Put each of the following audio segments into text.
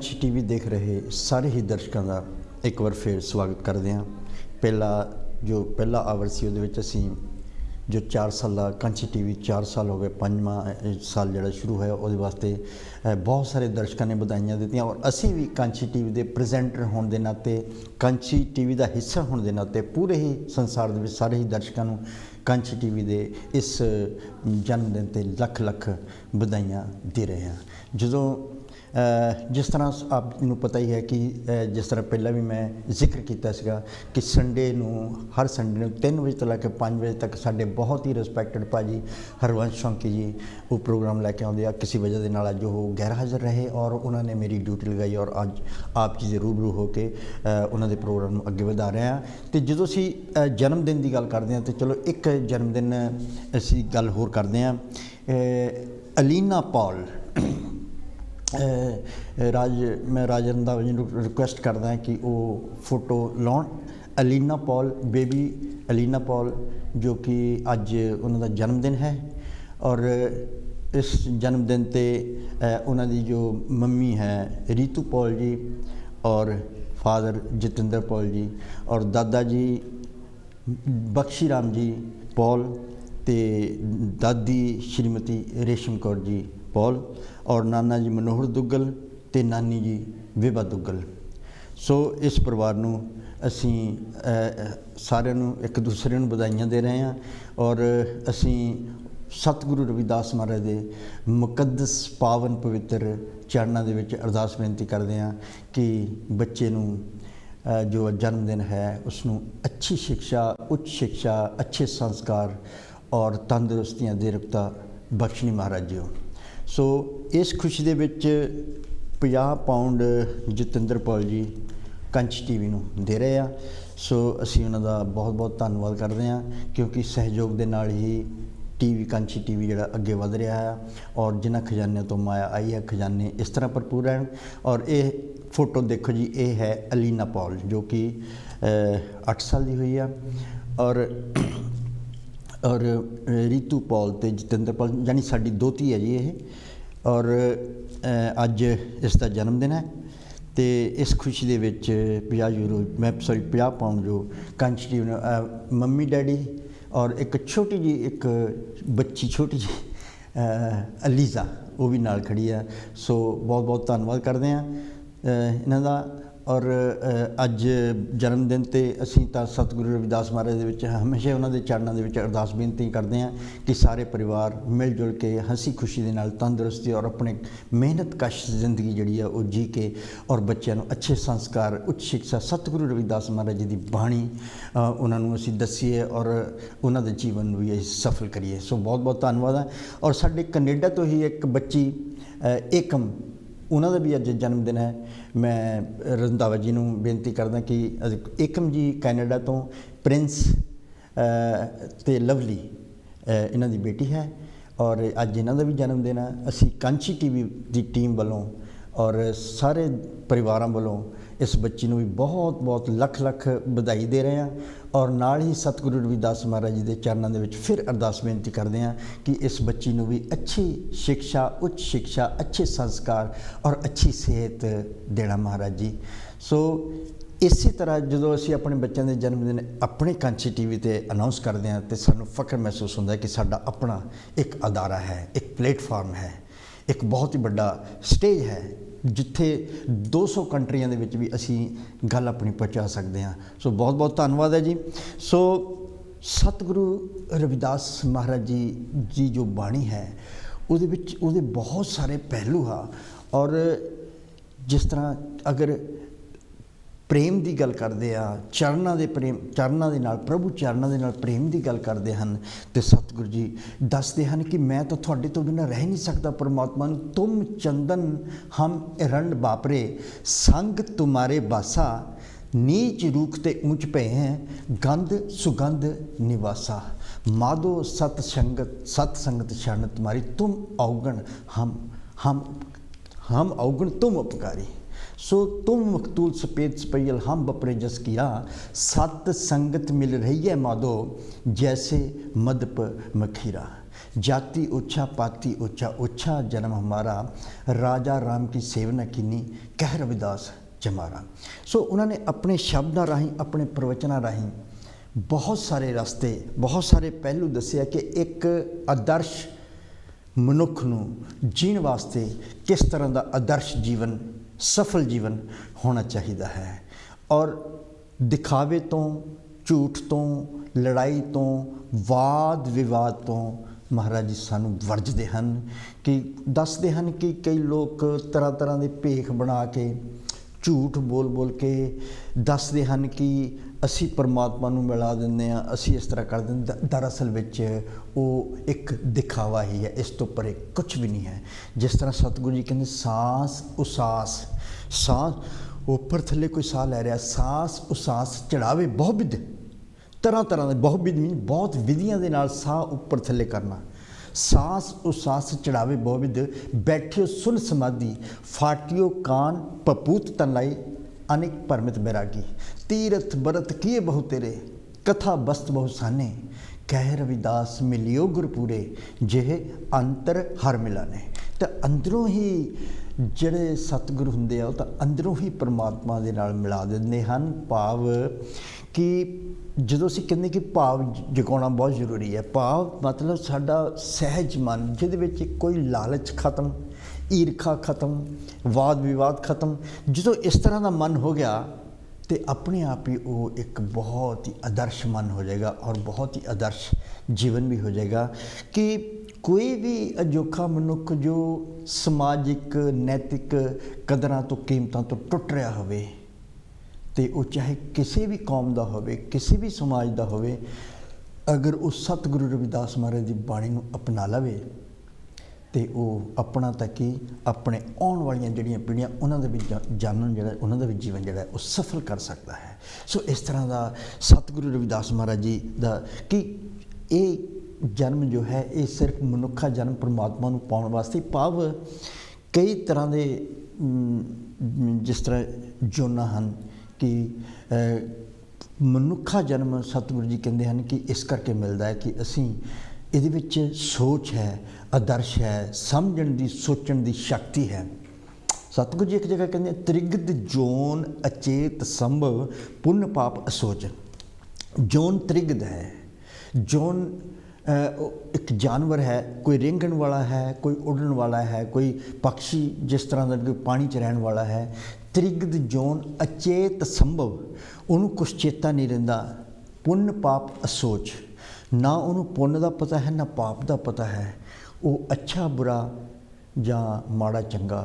पंछी टीवी देख रहे ਸਾਰੇ ਹੀ ਦਰਸ਼ਕਾਂ ਦਾ ਇੱਕ ਵਾਰ ਫਿਰ ਸਵਾਗਤ ਕਰਦੇ ਹਾਂ। ਪਹਿਲਾ ਆਵਰ ਸੀ ਉਹਦੇ ਵਿੱਚ ਅਸੀਂ ਜੋ 4 ਸਾਲਾ ਕਾਂਚੀ टीवी 4 ਸਾਲ ਹੋ ਗਏ, 5ਵਾਂ ਸਾਲ ਜਿਹੜਾ ਸ਼ੁਰੂ ਹੋਇਆ ਉਹਦੇ ਵਾਸਤੇ ਬਹੁਤ ਸਾਰੇ ਦਰਸ਼ਕਾਂ ਨੇ ਵਧਾਈਆਂ ਦਿੱਤੀਆਂ ਔਰ ਅਸੀਂ ਵੀ ਕਾਂਚੀ टीवी ਦੇ ਪ੍ਰੈਜ਼ੈਂਟਰ ਹੋਣ ਦੇ ਨਾਤੇ, ਕਾਂਚੀ टीवी ਦਾ ਹਿੱਸਾ ਹੋਣ ਦੇ ਨਾਤੇ ਪੂਰੇ ਹੀ ਸੰਸਾਰ ਦੇ ਵਿੱਚ ਸਾਰੇ ਹੀ ਦਰਸ਼ਕਾਂ ਨੂੰ ਕਾਂਚੀ टीवी ਦੇ ਇਸ ਜਨਮ ਦਿਨ 'ਤੇ ਲੱਖ ਲੱਖ ਵਧਾਈਆਂ ਦੇ ਰਹੇ ਹਾਂ। ਜਦੋਂ जिस तरह आपको पता ही है कि जिस तरह पहला भी मैं जिक्र किया सीगा कि संडे हर संडे 3 बजे तो लैके 5 बजे तक साढ़े बहुत ही रिस्पैक्टेड भाजी हरवंश शौंकी जी वो प्रोग्राम लैके आते हैं। किसी वजह के नाल अज वो गैर हाज़र रहे और उन्होंने मेरी ड्यूटी लगाई और अज आप जी से रूबरू होकर उन्होंने प्रोग्राम अगे वधा रहे हैं। तो जो असी जन्मदिन की गल करते हैं तो चलो एक जन्मदिन असी गल होर करते हैं। अलीना पॉल मैं राज रंधावा जी रिक्वेस्ट करदा कि वो फोटो लाउण। Alina Paul, baby Alina Paul जो कि अज उन्हों जन्मदिन है और इस जन्मदिन ते उन्होंने जो मम्मी है रीतू पॉल जी और फादर जतिंदर पॉल जी और दादा जी बख्शी राम जी पॉल ते दादी श्रीमती रेशम कौर जी पॉल और नाना जी मनोहर दुग्गल ते नानी जी विभा दुग्गल। सो इस परिवार नूं असीं सारिਆਂ ਨੂੰ एक दूसरे ਨੂੰ ਵਧਾਈਆਂ ਦੇ ਰਹੇ ਹਾਂ और ਅਸੀਂ सतगुरु रविदास महाराज ਦੇ मुकद्दस पावन पवित्र चरणों ਦੇ ਵਿੱਚ अरदास बेनती करते हैं कि बच्चे ਨੂੰ जो जन्मदिन है उसनूं अच्छी शिक्षा, उच्च शिक्षा, अच्छे संस्कार और तंदुरुस्तियां दे रफ्ता बख्शनी महाराज जी। सो इस खुशी दे विच 50 पाउंड जतिंदर पॉल जी कांची टीवी नूं दे रहे हैं। सो असीं उन्हां दा बहुत बहुत धन्नवाद करते हैं क्योंकि सहयोग के नाल ही टीवी कांची टीवी जिहड़ा अगे वध रहा है और जिन्हां खजानिਆਂ तो माया आई है खजाने इस तरह भरपूर हैं। और ये फोटो देखो जी, ये है अलीना पॉल जो कि 8 साल की हुई है और रीतू पॉल ते जतिंदर पॉल यानी साडी दोती है जी ये। और अज इसका जन्मदिन है तो इस खुशी दे विच 50 यूरो मैं 50 पाउंड जो कांची टीवी मम्मी डैडी और एक छोटी जी एक बच्ची छोटी जी अलीजा वो भी नाल खड़ी है। सो बहुत बहुत धन्नवाद करते हैं इन्हां दा। और अज जन्मदिन ते असीं तां सतगुरु रविदास महाराज दे विच हमेशा उन्हां दे चरणों दे विच अरदास बेनती करते हैं कि सारे परिवार मिल जुल के हंसी खुशी दे नाल तंदुरुस्ती और अपने मेहनत कश जिंदगी जिहड़ी है वो जी के और बच्चों नूं अच्छे संस्कार, उच्च शिक्षा सतगुरु रविदास महाराज जी की बाणी उन्हां नूं असीं दसीए और उन्हां दे जीवन नूं भी असीं सफल करिए। सो बहुत बहुत धन्नवाद है। और साडे कनेडा तो ही एक बच्ची एकम उन्हों का भी अज जन्मदिन है। मैं रंधावा जी नूं बेनती करदा कि एकम जी कैनेडा तो प्रिंस ते लवली इन्हां दी बेटी है और अज इन्हां दा भी जन्मदिन है। असी कांची टीवी की टीम वालों और सारे परिवारों वालों इस बच्ची नूं भी बहुत बहुत लख लख बधाई दे रहे हैं और नाल ही सतगुरु रविदास महाराज जी के चरणों के फिर अरदास बेनती करते हैं कि इस बच्ची नूं भी अच्छी शिक्षा, उच्च शिक्षा, अच्छे संस्कार और अच्छी सेहत देना महाराज जी। सो इसी तरह जो असी अपने बच्चों के जन्मदिन अपने कांची टीवी पर अनाउंस करते हैं तो सानूं फ़ख्र महसूस होता है कि साडा अपना एक अदारा है, एक प्लेटफार्म है, एक बहुत ही बड़ा स्टेज है जिथे 200 कंट्रियां दे विच भी असी गल अपनी पहुँचा सकते हैं। सो बहुत बहुत धन्यवाद है जी। सो सतगुरु रविदास महाराज जी जो बाणी है उहदे विच उहदे बहुत सारे पहलू हाँ। और जिस तरह अगर प्रेम की गल करते हैं चरणों के प्रेम चरणों के नाल प्रभु चरणों के नाल प्रेम की गल करते हैं तो सतगुरु जी दसते हैं कि मैं तो थोड़े तो बिना रह नहीं सकता परमात्मा नूं। तुम चंदन हम एरंड बापरे संग तुम्हारे बासा नीच रूख ते ऊंच पे हैं गंध सुगंध निवासा माधो सतसंगत शरण तुम्हारी तुम अवगण हम अवगण तुम उपकारी। सो तुम मकतूल सपेत सपैयल हम बपरे जस किया सत संगत मिल रही है माधो जैसे मदप मखीरा। जाति ऊंचा पाति ऊंचा, ऊंचा जन्म हमारा, राजा राम की सेवना कीनी, कह रविदास जमारा। सो उन्होंने अपने शब्दों राही, अपने प्रवचनों राही बहुत सारे रास्ते, बहुत सारे पहलू दसिया कि एक आदर्श मनुख नूं जीण वास्ते किस तरह का आदर्श जीवन, सफल जीवन होना चाहिए है। और दिखावे तो, झूठ तो, लड़ाई तो, वाद विवाद तो महाराज जी सानू वरजदे हन कि दसदे हन कि कई लोग तरह तरह के भेख बना के, झूठ बोल बोल के दसदे हन कि असी परमात्मा नूं मिला दिंदे आ, असी इस तरह कर दिंदे। दरअसल विच वो एक दिखावा ही है, इस तो परे कुछ भी नहीं है। जिस तरह सतगुरु जी कहते सांस उसास, सांस उपर थले कोई साह लै रहा, सांस उसास चढ़ावे बहुविध, तरह तरह के बहुविध मीन बहुत विधियां दे नाल साह उपर थले करना। सांस उसास चढ़ावे बहुविध, बैठियो सुन समाधि, फाटियो कान पपूत तन लाई, अनेक परमित बैरागी, तीरथ बरत किए बहु तेरे, कथा बस्त बहु साने, कह रविदास मिलियो गुरपूरे, जेह अंतर हर मिलाने। तो अंदरों ही ਜਿਹੜੇ सतगुर ਹੁੰਦੇ ਆ ਉਹ ਤਾਂ ਅੰਦਰੋਂ ਹੀ परमात्मा ਦੇ ਨਾਲ ਮਿਲਾ ਦਿੰਦੇ ਹਨ। ਭਾਵ कि ਜਦੋਂ ਅਸੀਂ ਕਹਿੰਦੇ ਕਿ ਭਾਵ ਜਗਾਉਣਾ ਬਹੁਤ ਜ਼ਰੂਰੀ ਹੈ, ਭਾਵ ਮਤਲਬ ਸਾਡਾ ਸਹਿਜ ਮਨ ਜਿਹਦੇ ਵਿੱਚ ਕੋਈ ਲਾਲਚ ਖਤਮ, ਈਰਖਾ ਖਤਮ, ਵਾਦ ਵਿਵਾਦ ਖਤਮ। ਜਦੋਂ ਇਸ ਤਰ੍ਹਾਂ ਦਾ ਮਨ ਹੋ ਗਿਆ तो अपने आप ही वो एक बहुत ही आदर्श मन हो जाएगा और बहुत ही आदर्श जीवन भी हो जाएगा। कि कोई भी अजोखा मनुख जो समाजिक नैतिक कदरां तो कीमतां तो टुट रहा होवे, तो वो चाहे किसी भी कौम का होवे, किसी भी समाज का होवे, अगर उस सतगुरु रविदास महाराज की बाणी नूं अपना लवे तो वो अपना तक ही अपने आने वाली जड़ियाँ पीढ़ियाँ उन्होंने भी जानन जोड़ा, उन्होंने भी जीवन जोड़ा वो सफल कर सकता है। सो इस तरह का सतगुरु रविदास महाराज जी का कि ये जन्म जो है ये सिर्फ मनुखा जन्म परमात्मा नूं पाउण वास्ते, भाव कई तरह के जिस तरह जोना हैं कि मनुखा जन्म सतगुरु जी कहते हैं कि इस करके मिलता है कि असी ਇਹਦੇ ਵਿੱਚ सोच है, आदर्श है, समझण दी सोचण दी शक्ति है। सतगुरु जी एक जगह कहते हैं त्रिगद जोन अचेत संभव पुण्य पाप असोचन। जोन त्रिगद है, जोन एक जानवर है, कोई रेंगण वाला है, कोई उड़न वाला है, कोई पक्षी जिस तरह का कोई पानी च रहने वाला है। त्रिगद जोन अचेत संभव, उन्होंने कुछ चेता नहीं रहिंदा। पुण्य पाप असोच, ना उन्होंने पुण्य का पता है ना पाप का पता है, वो अच्छा बुरा या माड़ा चंगा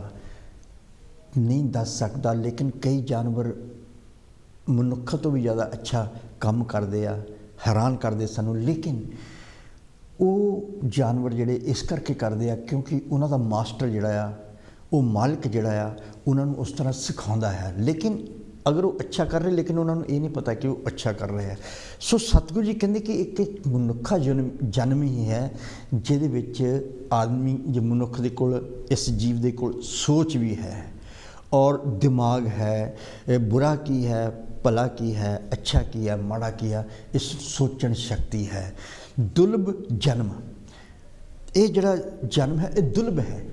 नहीं दस सकता। लेकिन कई जानवर मनुखा तो भी ज़्यादा अच्छा काम करते हैं, हैरान करते सानू। लेकिन वो जानवर जिहड़े इस करके करते हैं क्योंकि उन्हों का मास्टर जिहड़ा आ, वो मालिक जिहड़ा आ, उन्होंने उस तरह सिखाता है। लेकिन अगर वो अच्छा कर रहे, लेकिन उन्होंने ये नहीं पता कि वो अच्छा कर रहे हैं। सो सतगुरु जी कहते कि एक मनुखा जन्म ही है जिहदे विच आदमी जो मनुख दे कोल, इस जीव दे कोल सोच भी है और दिमाग है, बुरा की है, भला की है, अच्छा की है, माड़ा की है, इस सोचण शक्ति है। दुर्लभ जन्म, ये जिहड़ा जन्म है ये दुर्लभ है,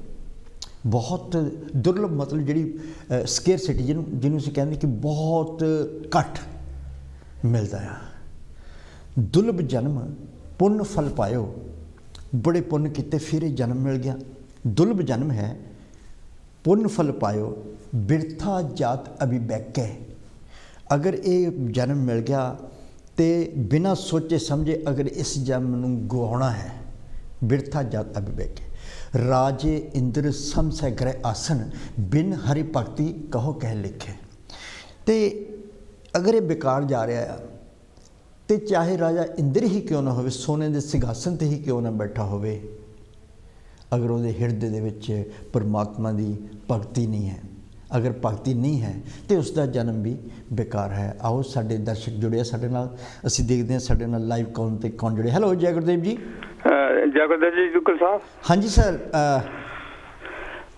बहुत दुर्लभ मतलब जी स्केरसिटी जिन्होंने असीं कहते कि बहुत घट मिलता है। दुर्लभ जन्म पुण्य फल पायो, बड़े पुण्य किते फिर जन्म मिल गया। दुर्लभ जन्म है पुण्य फल पायो, बिरथा जात अभिबैके। अगर ये जन्म मिल गया तो बिना सोचे समझे अगर इस जन्म नूं गवाउणा है, बिरथा जात अभिबैके। राजे इंद्र समसै ग्रह आसन, बिन हरि भगति कहो कह लिखे। तो अगर ये बेकार जा रहा है तो चाहे राजा इंद्र ही क्यों ना हो, सोने के सिंघासन ते ही क्यों ना बैठा हो, अगर वो हिरदे दे विच परमात्मा की भगती नहीं है, अगर भगती नहीं है तो उसका जन्म भी बेकार है। आओ साडे दर्शक जुड़े आ साडे नाल, असीं देखते हैं साडे नाल लाइव कौन ते कौन जुड़े। हैलो जय गुरदेव जी। जय गुरदेव जी दुग्गल साहब। हाँ जी सर।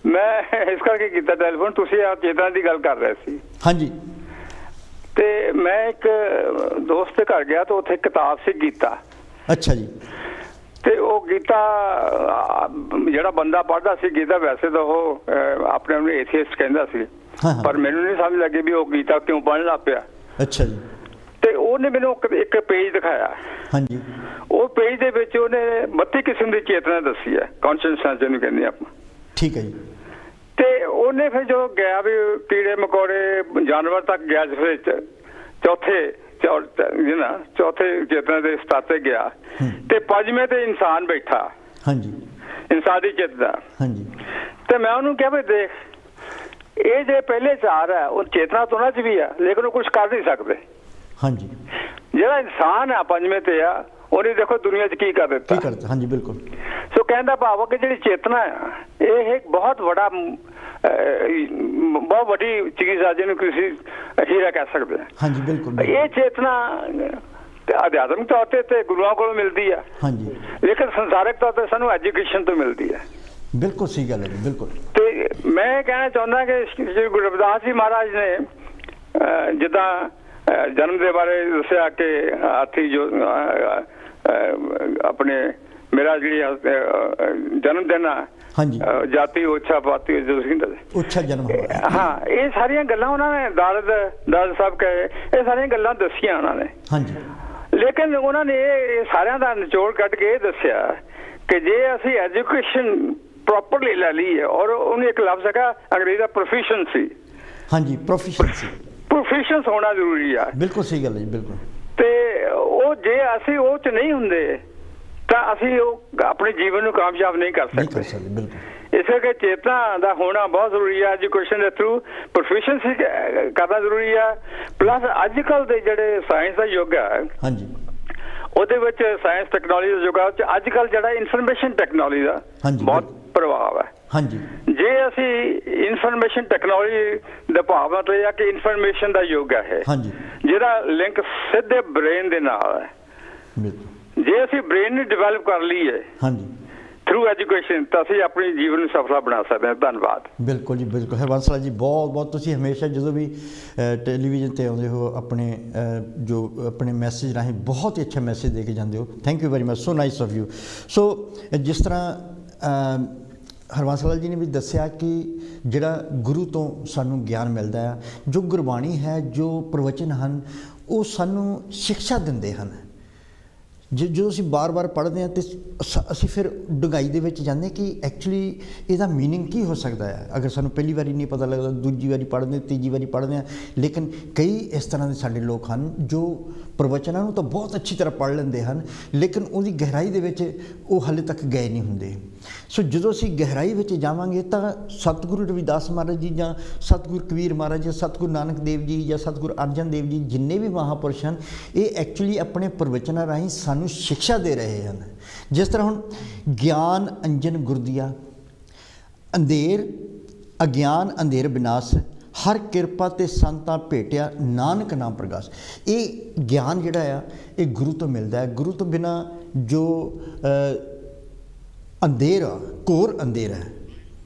मैं इस करके किया टैलीफोन, तुसीं आ चेतना की गल कर रहे सी। हाँ जी। तो मैं एक दोस्त के घर गया तो उत्थे किताब सी गीता। अच्छा जी। ਤੇ ਉਹ ਗੀਤਾ ਜਿਹੜਾ ਬੰਦਾ ਪੜ੍ਹਦਾ ਸੀ ਗੀਤਾ, ਵੈਸੇ ਤਾਂ ਉਹ ਆਪਣੇ ਆਪ ਨੂੰ ਏਥੀਸਟ ਕਹਿੰਦਾ ਸੀ, ਪਰ ਮੈਨੂੰ ਨਹੀਂ ਸਮਝ ਲੱਗੀ ਵੀ ਉਹ ਗੀਤਾ ਕਿਉਂ ਪੜ੍ਹਨ ਲੱਗ ਪਿਆ। ਅੱਛਾ ਜੀ। ਤੇ ਉਹਨੇ ਮੈਨੂੰ ਇੱਕ ਪੇਜ ਦਿਖਾਇਆ। ਹਾਂਜੀ। ਉਹ ਪੇਜ ਦੇ ਵਿੱਚ ਉਹਨੇ 32 ਕਿਸਮ ਦੀ ਚੇਤਨਾ ਦੱਸੀ ਹੈ, ਕੌਨਸ਼ੀਅਸਨੈਸ ਜਿਹਨੂੰ ਕਹਿੰਦੇ ਆਪਾਂ। ਠੀਕ ਹੈ ਜੀ। ਤੇ ਉਹਨੇ ਫਿਰ ਜੋ ਗਿਆ ਵੀ ਕੀੜੇ ਮਕੌੜੇ ਜਾਨਵਰ ਤੱਕ ਗਿਆ, ਜਿਸ ਵਿੱਚ ਚੌਥੇ ਚੇਤਨਾ ਦੇ ਸਤਰ ਤੇ ਗਿਆ, ਤੇ ਪੰਜਵੇਂ ਤੇ ਇਨਸਾਨ ਬੈਠਾ। ਹਾਂਜੀ। ਇਨਸਾਨੀ ਚੇਤਨਾ। ਹਾਂਜੀ। ਤੇ ਮੈਂ ਉਹਨੂੰ ਕਿਹਾ ਵੀ ਦੇਖ, ਇਹ ਜੇ ਪਹਿਲੇ ਚਾਰ ਹੈ ਉਹ ਚੇਤਨਾ ਤੋਂ ਉਹਨਾਂ ਚ ਵੀ ਆ, ਲੇਕਿਨ ਉਹ ਕੁਝ ਕਰ ਨਹੀਂ ਸਕਦੇ। ਹਾਂਜੀ। ਜਿਹੜਾ ਇਨਸਾਨ ਆ ਪੰਜਵੇਂ ਤੇ ਆ, ਉਹਨੇ ਦੇਖੋ ਦੁਨੀਆ 'ਚ ਕੀ ਕਰ ਦਿੱਤਾ। ਹਾਂਜੀ ਬਿਲਕੁਲ। ਸੋ ਕਹਿੰਦਾ ਭਾਵ ਕਿ ਜਿਹੜੀ ਚੇਤਨਾ ਆ ਇਹ ਇੱਕ ਬਹੁਤ ਵੱਡੀ ਚੀਜ਼ ਆ ਜਿਹਨੂੰ ਤੁਸੀਂ ਹੀਰਾ ਕਹਿ ਸਕਦੇ ਆ। ਹਾਂਜੀ ਬਿਲਕੁਲ। ਇਹ ਚੇਤਨਾ ਅਧਿਆਤਮਿਕ ਤੌਰ ਤੇ ਗੁਰੂਆਂ ਕੋਲੋਂ ਮਿਲਦੀ ਆ। ਹਾਂਜੀ। ਲੇਕਿਨ ਸੰਸਾਰਿਕ ਤੌਰ ਤੇ ਸਾਨੂੰ ਐਜੂਕੇਸ਼ਨ ਤੋਂ ਮਿਲਦੀ ਹੈ। ਬਿਲਕੁਲ ਸਹੀ ਗੱਲ ਹੈ ਜੀ, ਬਿਲਕੁਲ। ਤੇ ਮੈਂ ਕਹਿਣਾ ਚਾਹੁੰਦਾ ਕਿ ਸ਼੍ਰੀ ਗੁਰੂ ਰਵਿਦਾਸ ਜੀ ਮਹਾਰਾਜ ਨੇ ਜਿੱਦਾਂ ਜਨਮ ਦੇ ਬਾਰੇ ਦੱਸਿਆ ਕਿ ਹਾਥੀ ਜੋ ਆਪਣੇ ਮੇਰਾ ਜਿਹੜੀ ਜਨਮ ਦਿਨ ਆ, ਜਾਤੀ ਉੱਚਾ ਪਾਤੀ ਉੱਚਾ ਜਨਮ। ਹਾਂ, ਇਹ ਸਾਰੀਆਂ ਗੱਲਾਂ ਉਹਨਾਂ ਨੇ ਦਾਦ ਸਾਹਿਬ ਕਹੇ, ਇਹ ਸਾਰੀਆਂ ਗੱਲਾਂ ਦੱਸੀਆਂ ਉਹਨਾਂ ਨੇ। ਹਾਂਜੀ। ਲੇਕਿਨ ਉਹਨਾਂ ਨੇ ਇਹ ਸਾਰਿਆਂ ਦਾ ਨਿਚੋੜ ਕੱਢ ਕੇ ਇਹ ਦੱਸਿਆ ਕਿ ਜੇ ਅਸੀਂ ਐਜੂਕੇਸ਼ਨ ਪ੍ਰੋਪਰਲੀ ਲੈ ਲਈ ਹੈ, ਔਰ ਉਹਨੂੰ ਇੱਕ ਲਫ਼ਜ਼ ਹੈਗਾ ਅੰਗਰੇਜ਼ੀ ਦਾ ਪ੍ਰੋਫੀਸ਼ੀਐਂਸੀ। ਹਾਂਜੀ, ਪ੍ਰੋਫੀਸ਼ੀਐਂਸ ਹੋਣਾ ਜ਼ਰੂਰੀ ਆ। ਬਿਲਕੁਲ ਸਹੀ ਗੱਲ ਹੈ ਜੀ, ਬਿਲਕੁਲ। ਤੇ ਉਹ ਜੇ ਅਸੀਂ ਉਹ ਚ ਨਹੀਂ ਹੁੰਦੇ ਤਾਂ ਅਸੀਂ ਉਹ ਆਪਣੇ ਜੀਵਨ ਨੂੰ ਕਾਮਯਾਬ ਨਹੀਂ ਕਰ ਸਕਦੇ। ਬਿਲਕੁਲ। ਇਸ ਕਰਕੇ ਚੇਤਨਾ ਦਾ ਹੋਣਾ ਬਹੁਤ ਜ਼ਰੂਰੀ ਹੈ। ਐਜੂਕੇਸ਼ਨ ਦੇ ਥਰੂ ਪ੍ਰੋਫੀਸ਼ੀਐਂਸੀ ਕਰਨਾ ਜ਼ਰੂਰੀ ਹੈ। ਪਲੱਸ ਅੱਜ ਕੱਲ੍ਹ ਦੇ ਜਿਹੜੇ ਸਾਇੰਸ ਦਾ ਯੁੱਗ ਹੈ, ਹਾਂਜੀ, ਉਹਦੇ ਵਿੱਚ ਸਾਇੰਸ ਟੈਕਨੋਲੋਜੀ ਦਾ ਯੁੱਗ ਹੈ, ਅੱਜ ਕੱਲ੍ਹ ਜਿਹੜਾ ਇਨਫੋਰਮੇਸ਼ਨ ਟੈਕਨੋਲੋਜੀ ਦਾ ਬਹੁਤ ਪ੍ਰਭਾਵ ਹੈ। ਹਾਂਜੀ। ਜੇ ਅਸੀਂ ਇਨਫੋਰਮੇਸ਼ਨ ਟੈਕਨੋਲੋਜੀ ਦਾ ਭਾਵ ਮਤਲਬ ਇਹ ਕਿ ਇਨਫੋਰਮੇਸ਼ਨ ਦਾ ਯੁੱਗ ਹੈ, ਜਿਹਦਾ ਲਿੰਕ ਸਿੱਧੇ ਬ੍ਰੇਨ ਦੇ ਨਾਲ ਹੈ। ਜੇ ਅਸੀਂ ਬ੍ਰੇਨ ਨੂੰ ਡਿਵੈਲਪ ਕਰ ਲਈਏ ਥਰੂ ਐਜੂਕੇਸ਼ਨ, ਤਾਂ ਅਸੀਂ ਆਪਣੇ ਜੀਵਨ ਨੂੰ ਸਫਲਾ ਬਣਾ ਸਕਦੇ ਹਾਂ। ਧੰਨਵਾਦ। ਬਿਲਕੁਲ ਜੀ, ਬਿਲਕੁਲ। ਹਰਬੰਸ ਲਾਲ ਜੀ, ਬਹੁਤ ਬਹੁਤ ਤੁਸੀਂ ਹਮੇਸ਼ਾ ਜਦੋਂ ਵੀ ਟੈਲੀਵਿਜ਼ਨ 'ਤੇ ਆਉਂਦੇ ਹੋ ਆਪਣੇ ਮੈਸੇਜ ਰਾਹੀਂ ਬਹੁਤ ਹੀ ਅੱਛਾ ਮੈਸੇਜ ਦੇ ਕੇ ਜਾਂਦੇ ਹੋ। Thank you very much, so nice of you. So ਜਿਸ ਤਰ੍ਹਾਂ ਹਰਬੰਸ ਲਾਲ ਜੀ ਨੇ ਵੀ ਦੱਸਿਆ ਕਿ ਜਿਹੜਾ ਗੁਰੂ ਤੋਂ ਸਾਨੂੰ ਗਿਆਨ ਮਿਲਦਾ ਆ, ਜੋ ਗੁਰਬਾਣੀ ਹੈ, ਜੋ ਪ੍ਰਵਚਨ ਹਨ, ਉਹ ਸਾਨੂੰ ਸਿੱਖਿਆ ਦਿੰਦੇ ਹਨ। ਜਦੋਂ ਅਸੀਂ ਬਾਰ-ਬਾਰ ਪੜ੍ਹਦੇ ਹਾਂ ਤਾਂ ਅਸੀਂ ਫਿਰ ਡੂੰਘਾਈ ਦੇ ਵਿੱਚ ਜਾਂਦੇ ਕਿ ਐਕਚੁਅਲੀ ਇਹਦਾ ਮੀਨਿੰਗ ਕੀ ਹੋ ਸਕਦਾ ਹੈ। ਅਗਰ ਸਾਨੂੰ ਪਹਿਲੀ ਵਾਰੀ ਨਹੀਂ ਪਤਾ ਲੱਗਦਾ, ਦੂਜੀ ਵਾਰੀ ਪੜ੍ਹਦੇ, ਤੀਜੀ ਵਾਰੀ ਪੜ੍ਹਦੇ ਹਾਂ। ਲੇਕਿਨ ਕਈ ਇਸ ਤਰ੍ਹਾਂ ਦੇ ਸਾਡੇ ਲੋਕ ਹਨ ਜੋ ਪ੍ਰਵਚਨਾਂ ਨੂੰ ਤਾਂ ਬਹੁਤ ਅੱਛੀ ਤਰ੍ਹਾਂ ਪੜ੍ਹ ਲੈਂਦੇ ਹਨ, ਲੇਕਿਨ ਉਹਦੀ ਗਹਿਰਾਈ ਦੇ ਵਿੱਚ ਉਹ ਹਾਲੇ ਤੱਕ ਗਏ ਨਹੀਂ ਹੁੰਦੇ। ਸੋ ਜਦੋਂ ਅਸੀਂ ਗਹਿਰਾਈ ਵਿੱਚ ਜਾਵਾਂਗੇ ਤਾਂ ਸਤਿਗੁਰੂ ਰਵਿਦਾਸ ਮਹਾਰਾਜ ਜੀ ਜਾਂ ਸਤਿਗੁਰੂ ਕਬੀਰ ਮਹਾਰਾਜ ਜਾਂ ਸਤਿਗੁਰੂ ਨਾਨਕ ਦੇਵ ਜੀ ਜਾਂ ਸਤਿਗੁਰੂ ਅਰਜਨ ਦੇਵ ਜੀ, ਜਿੰਨੇ ਵੀ ਮਹਾਂਪੁਰਸ਼ ਹਨ, ਇਹ ਐਕਚੁਅਲੀ ਆਪਣੇ ਪ੍ਰਵਚਨਾਂ ਰਾਹੀਂ ਸਾਨੂੰ ਸਿੱਖਿਆ ਦੇ ਰਹੇ ਹਨ। ਜਿਸ ਤਰ੍ਹਾਂ ਹੁਣ ਗਿਆਨ ਅੰਜਨ ਗੁਰਦੀਆ, ਅੰਧੇਰ ਅਗਿਆਨ ਅੰਧੇਰ ਵਿਨਾਸ਼, ਹਰ ਕਿਰਪਾ ਤੇ ਸੰਤਾਂ ਭੇਟਿਆ, ਨਾਨਕ ਨਾਮ ਪ੍ਰਗਾਸ਼। ਇਹ ਗਿਆਨ ਜਿਹੜਾ ਆ ਇਹ ਗੁਰੂ ਤੋਂ ਮਿਲਦਾ ਹੈ। ਗੁਰੂ ਤੋਂ ਬਿਨਾਂ ਜੋ ਅੰਧੇਰਾ, ਘੋਰ ਅੰਧੇਰਾ ਹੈ।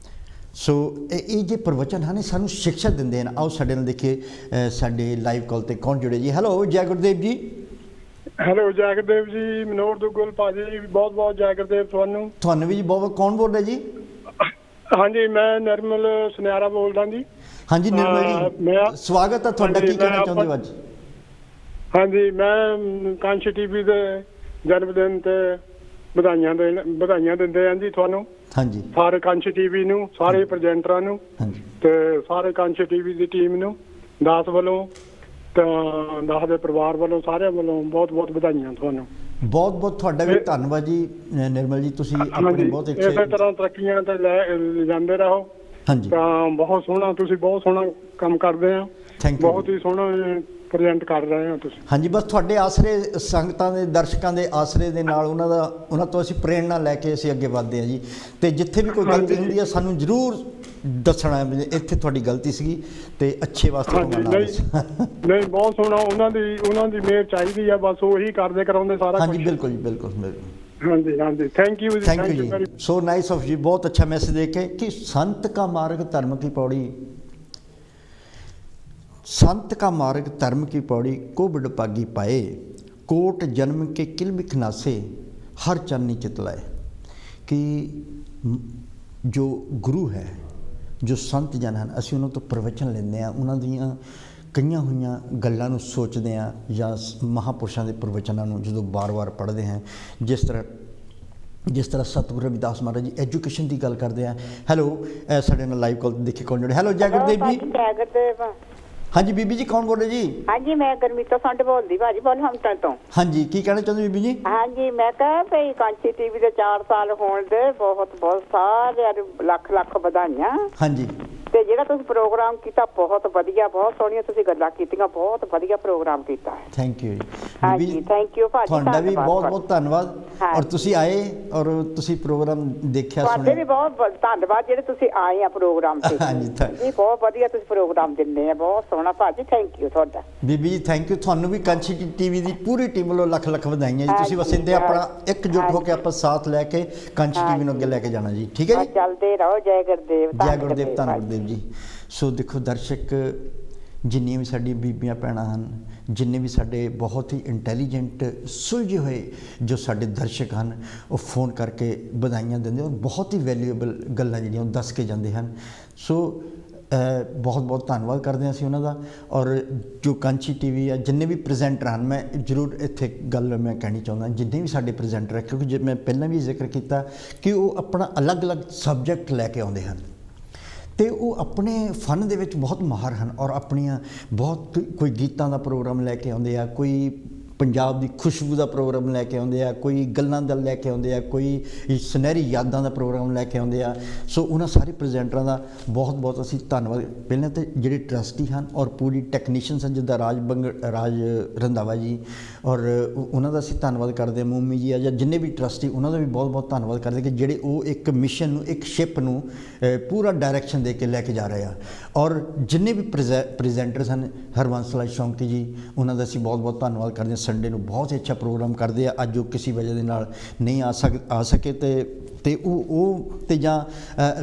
ਸੋ ਇਹ ਜੇ ਪ੍ਰਵਚਨ ਹਨ, ਇਹ ਸਾਨੂੰ ਸਿੱਖਿਆ ਦਿੰਦੇ ਹਨ। ਆਓ ਸਾਡੇ ਨਾਲ ਦੇਖੀਏ ਸਾਡੇ ਲਾਈਵ ਕਾਲ 'ਤੇ ਕੌਣ ਜੁੜੇ ਜੀ। ਹੈਲੋ, ਜੈ ਗੁਰਦੇਵ ਜੀ। ਹੈਲੋ, ਜੈ ਗੁਰਦੇਵ ਜੀ। ਮਨੋਹਰ ਦੁੱਗਲ ਭਾਜੀ, ਬਹੁਤ ਬਹੁਤ ਜੈ ਗੁਰਦੇਵ ਤੁਹਾਨੂੰ ਵੀ ਜੀ ਬਹੁਤ। ਕੌਣ ਬੋਲ ਰਿਹਾ ਜੀ? ਹਾਂਜੀ, ਮੈਂ ਨਿਰਮਲ ਸੁਨਿਆਰਾ ਬੋਲਦਾ ਜੀ। ਹਾਂਜੀ ਨਿਰਮਲ ਜੀ, ਸਵਾਗਤ ਹੈ ਤੁਹਾਡਾ। ਕੀ ਕਹਿਣਾ ਚਾਹੁੰਦੇ ਹੋ ਅੱਜ? ਹਾਂਜੀ, ਮੈਂ ਕਾਂਸ਼ ਟੀਵੀ ਦੇ ਜਨਮ ਦਿਨ ਤੇ ਵਧਾਈਆਂ ਦਿੰਦੇ ਹਾਂ ਜੀ ਤੁਹਾਨੂੰ। ਹਾਂਜੀ, ਸਾਰੇ ਕਾਂਸ਼ ਟੀਵੀ ਨੂੰ, ਸਾਰੇ ਪ੍ਰੈਜੈਂਟਰਾਂ ਨੂੰ, ਤੇ ਸਾਰੇ ਕਾਂਸ਼ ਟੀਵੀ ਦੀ ਟੀਮ ਨੂੰ, ਦਾਸ ਵੱਲੋਂ ਤਾਂ ਦਾਸ ਦੇ ਪਰਿਵਾਰ ਵੱਲੋਂ, ਸਾਰਿਆਂ ਵੱਲੋਂ ਬਹੁਤ ਬਹੁਤ ਵਧਾਈਆਂ ਤੁਹਾਨੂੰ। ਬਹੁਤ ਬਹੁਤ ਤੁਹਾਡਾ ਵੀ ਧੰਨਵਾਦ ਜੀ ਨਿਰਮਲ ਜੀ। ਤੁਸੀਂ ਆਪਣੇ ਬਹੁਤ ਅੱਛੇ ਇਸੇ ਤਰ੍ਹਾਂ ਤਰੱਕੀਆਂ ਤੇ ਲੈ ਜਾਂਦੇ ਰਹੋ। ਹਾਂਜੀ, ਤਾਂ ਬਹੁਤ ਸੋਹਣਾ, ਤੁਸੀਂ ਬਹੁਤ ਸੋਹਣਾ ਕੰਮ ਕਰਦੇ ਆ। ਬਹੁਤ ਹੀ ਸੋਹਣਾ ਪ੍ਰੈਜੈਂਟ ਕਰ ਰਹੇ ਹੋ ਤੁਸੀਂ। ਹਾਂਜੀ, ਬਸ ਤੁਹਾਡੇ ਆਸਰੇ, ਸੰਗਤਾਂ ਦੇ, ਦਰਸ਼ਕਾਂ ਦੇ ਆਸਰੇ ਦੇ ਨਾਲ, ਉਹਨਾਂ ਤੋਂ ਅਸੀਂ ਪ੍ਰੇਰਣਾ ਲੈ ਕੇ ਅਸੀਂ ਅੱਗੇ ਵੱਧਦੇ ਹਾਂ ਜੀ। ਅਤੇ ਜਿੱਥੇ ਵੀ ਕੋਈ ਗਲਤੀ ਹੁੰਦੀ ਹੈ ਸਾਨੂੰ ਜ਼ਰੂਰ ਦੱਸਣਾ, ਇੱਥੇ ਤੁਹਾਡੀ ਗਲਤੀ ਸੀਗੀ ਅਤੇ ਅੱਛੇ ਵਾਸਤੇ। ਨਹੀਂ, ਬਹੁਤ ਸੋਹਣਾ। ਉਹਨਾਂ ਦੀ ਮਿਹਰ ਚਾਹੀਦੀ ਆ, ਬਸ ਉਹੀ ਕਰਦੇ ਕਰਾਉਂਦੇ ਸਾਰਾ। ਹਾਂਜੀ, ਬਿਲਕੁਲ ਜੀ, ਬਿਲਕੁਲ। ਹਾਂਜੀ ਹਾਂਜੀ, ਥੈਂਕ ਯੂ ਜੀ। ਸੋ ਨਾਈਸ ਆਫ ਜੀ। ਬਹੁਤ ਅੱਛਾ ਮੈਸੇਜ ਦੇ ਕੇ ਕਿ संत का मार्ग धर्म की पौड़ी, संत का मार्ग धर्म की पौड़ी, को बड़भागी पाए, कोट जन्म के किल बिखनासे, हर चाननी चित लाए कि जो गुरु है, जो संत जन हैं, असीं उन्हां तों प्रवचन लैंदे हैं, उन्हां दीयां कईयां होईयां गल्लां नूं सोचदे हैं जां महापुरुषां दे प्रवचनां नूं जदों बार-बार पढ़दे हैं, जिस तरह सतगुरु रविदास महाराज जी एजुकेशन की गल करते हैं। हैलो, साढ़े नाल लाइव कॉल देखिए कौन जुड़े। हैलो, जय गुरुदेव जी। हाँ जी बीबी जी, कौन बोल रहे जी? हाँ जी, मैं गुरमीत संड बोलदी भाजी बुलहमटन तो। हाँ जी, की कहना चाहते बीबी जी? हाँ जी, मैं कहा भई कांची टीवी दे 4 साल होण दे बहुत बहुत सारे लख लख बधाइयां। हाँ जी। ਤੇ ਜਿਹੜਾ ਤੁਸੀਂ ਪ੍ਰੋਗਰਾਮ ਕੀਤਾ ਬਹੁਤ ਵਧੀਆ, ਬਹੁਤ ਸੋਹਣੀਆਂ ਤੁਸੀਂ ਗੱਲਾਂ ਕੀਤੀਆਂ, ਬਹੁਤ ਵਧੀਆ ਪ੍ਰੋਗਰਾਮ ਕੀਤਾ ਹੈ। ਥੈਂਕ ਯੂ ਹਾਂਜੀ, ਥੈਂਕ ਯੂ ਭਾਜੀ, ਤੁਹਾਡਾ ਵੀ ਬਹੁਤ ਬਹੁਤ ਧੰਨਵਾਦ। ਔਰ ਤੁਸੀਂ ਆਏ ਔਰ ਤੁਸੀਂ ਪ੍ਰੋਗਰਾਮ ਦੇਖਿਆ ਸੁਣਿਆ, ਤੁਹਾਡੇ ਵੀ ਬਹੁਤ ਧੰਨਵਾਦ ਜਿਹੜੇ ਤੁਸੀਂ ਆਏ ਆ ਪ੍ਰੋਗਰਾਮ ਤੇ। ਹਾਂਜੀ ਜੀ, ਬਹੁਤ ਵਧੀਆ ਤੁਸੀਂ ਪ੍ਰੋਗਰਾਮ ਦਿੰਦੇ ਆ, ਬਹੁਤ ਸੋਹਣਾ ਭਾਜੀ, ਥੈਂਕ ਯੂ ਤੁਹਾਡਾ। ਬੀਬੀ ਜੀ ਥੈਂਕ ਯੂ, ਤੁਹਾਨੂੰ ਵੀ ਕਾਂਚੀ ਟੀਵੀ ਦੀ ਪੂਰੀ ਟੀਮ ਵੱਲੋਂ ਲੱਖ ਲੱਖ ਵਧਾਈਆਂ ਜੀ। ਤੁਸੀਂ ਬਸ ਇੱਥੇ ਆਪਣਾ ਇਕਜੁੱਟ ਹੋ ਕੇ ਆਪਾਂ ਸਾਥ ਲੈ ਕੇ ਕਾਂਚੀ ਟੀਵੀ ਨੂੰ ਅੱਗੇ ਲੈ ਕੇ ਜਾਣਾ ਜੀ। ਠੀਕ ਹੈ ਜੀ, ਚੱਲਦੇ ਰਹੋ। ਜੈ ਗੁਰਦੇਵ, ਜੈ ਗੁਰਦੇਵ, ਧੰਨ ਗੁਰਦੇਵ ਜੀ। ਸੋ ਦੇਖੋ ਦਰਸ਼ਕ, ਜਿੰਨੀਆਂ ਵੀ ਸਾਡੀ ਬੀਬੀਆਂ ਭੈਣਾਂ ਹਨ, ਜਿੰਨੇ ਵੀ ਸਾਡੇ ਬਹੁਤ ਹੀ ਇੰਟੈਲੀਜੈਂਟ ਸੁਲਝੇ ਹੋਏ ਜੋ ਸਾਡੇ ਦਰਸ਼ਕ ਹਨ, ਉਹ ਫੋਨ ਕਰਕੇ ਵਧਾਈਆਂ ਦਿੰਦੇ ਔਰ ਬਹੁਤ ਹੀ ਵੈਲਿਊਏਬਲ ਗੱਲਾਂ ਜਿਹੜੀਆਂ ਉਹ ਦੱਸ ਕੇ ਜਾਂਦੇ ਹਨ। ਸੋ ਬਹੁਤ ਬਹੁਤ ਧੰਨਵਾਦ ਕਰਦੇ ਹਾਂ ਅਸੀਂ ਉਹਨਾਂ ਦਾ। ਔਰ ਜੋ ਕਾਂਚੀ ਟੀਵੀ ਆ, ਜਿੰਨੇ ਵੀ ਪ੍ਰੈਜ਼ੈਂਟਰ ਹਨ, ਮੈਂ ਜ਼ਰੂਰ ਇੱਥੇ ਗੱਲ ਮੈਂ ਕਹਿਣੀ ਚਾਹੁੰਦਾ, ਜਿੰਨੇ ਵੀ ਸਾਡੇ ਪ੍ਰੈਜ਼ੈਂਟਰ ਹੈ, ਕਿਉਂਕਿ ਜੇ ਮੈਂ ਪਹਿਲਾਂ ਵੀ ਜ਼ਿਕਰ ਕੀਤਾ ਕਿ ਉਹ ਆਪਣਾ ਅਲੱਗ-ਅਲੱਗ ਸਬਜੈਕਟ ਲੈ ਕੇ ਆਉਂਦੇ ਹਨ ਅਤੇ ਉਹ ਆਪਣੇ ਫਨ ਦੇ ਵਿੱਚ ਬਹੁਤ ਮਾਹਰ ਹਨ ਔਰ ਆਪਣੀਆਂ ਬਹੁਤ ਕੋਈ ਗੀਤਾਂ ਦਾ ਪ੍ਰੋਗਰਾਮ ਲੈ ਕੇ ਆਉਂਦੇ ਆ, ਕੋਈ ਪੰਜਾਬ ਦੀ ਖੁਸ਼ਬੂ ਦਾ ਪ੍ਰੋਗਰਾਮ ਲੈ ਕੇ ਆਉਂਦੇ ਆ, ਕੋਈ ਗੱਲਾਂ ਦਾ ਲੈ ਕੇ ਆਉਂਦੇ ਆ, ਕੋਈ ਸੁਨਹਿਰੀ ਯਾਦਾਂ ਦਾ ਪ੍ਰੋਗਰਾਮ ਲੈ ਕੇ ਆਉਂਦੇ ਆ। ਸੋ ਉਹਨਾਂ ਸਾਰੇ ਪ੍ਰੈਜ਼ੈਂਟਰਾਂ ਦਾ ਬਹੁਤ ਬਹੁਤ ਅਸੀਂ ਧੰਨਵਾਦ। ਪਹਿਲਾਂ ਤਾਂ ਜਿਹੜੇ ਟਰਸਟੀ ਹਨ ਔਰ ਪੂਰੀ ਟੈਕਨੀਸ਼ੀਅਨਸ ਹਨ, ਜਿੱਦਾਂ ਰਾਜ ਰੰਧਾਵਾ ਜੀ, ਔਰ ਉਹਨਾਂ ਦਾ ਅਸੀਂ ਧੰਨਵਾਦ ਕਰਦੇ ਹਾਂ। ਮੋਮੀ ਜੀ ਆ ਜਾਂ ਜਿੰਨੇ ਵੀ ਟਰਸਟੀ, ਉਹਨਾਂ ਦਾ ਵੀ ਬਹੁਤ ਬਹੁਤ ਧੰਨਵਾਦ ਕਰਦੇ ਕਿ ਜਿਹੜੇ ਉਹ ਇੱਕ ਮਿਸ਼ਨ ਨੂੰ, ਇੱਕ ਸ਼ਿਪ ਨੂੰ ਪੂਰਾ ਡਾਇਰੈਕਸ਼ਨ ਦੇ ਕੇ ਲੈ ਕੇ ਜਾ ਰਹੇ ਆ। ਔਰ ਜਿੰਨੇ ਵੀ ਪ੍ਰੈਜ਼ੈਂਟਰਸ ਹਨ, ਹਰਬੰਸ ਲਾਲ ਸ਼ੌਂਕੀ ਜੀ, ਉਹਨਾਂ ਦਾ ਅਸੀਂ ਬਹੁਤ ਬਹੁਤ ਧੰਨਵਾਦ ਕਰਦੇ ਹਾਂ। ਸੰਡੇ ਨੂੰ ਬਹੁਤ ਹੀ ਅੱਛਾ ਪ੍ਰੋਗਰਾਮ ਕਰਦੇ ਆ। ਅੱਜ ਉਹ ਕਿਸੇ ਵਜ੍ਹਾ ਦੇ ਨਾਲ ਨਹੀਂ ਆ ਸਕੇ ਤੇ ਉਹ ਤੇ ਜਾਂ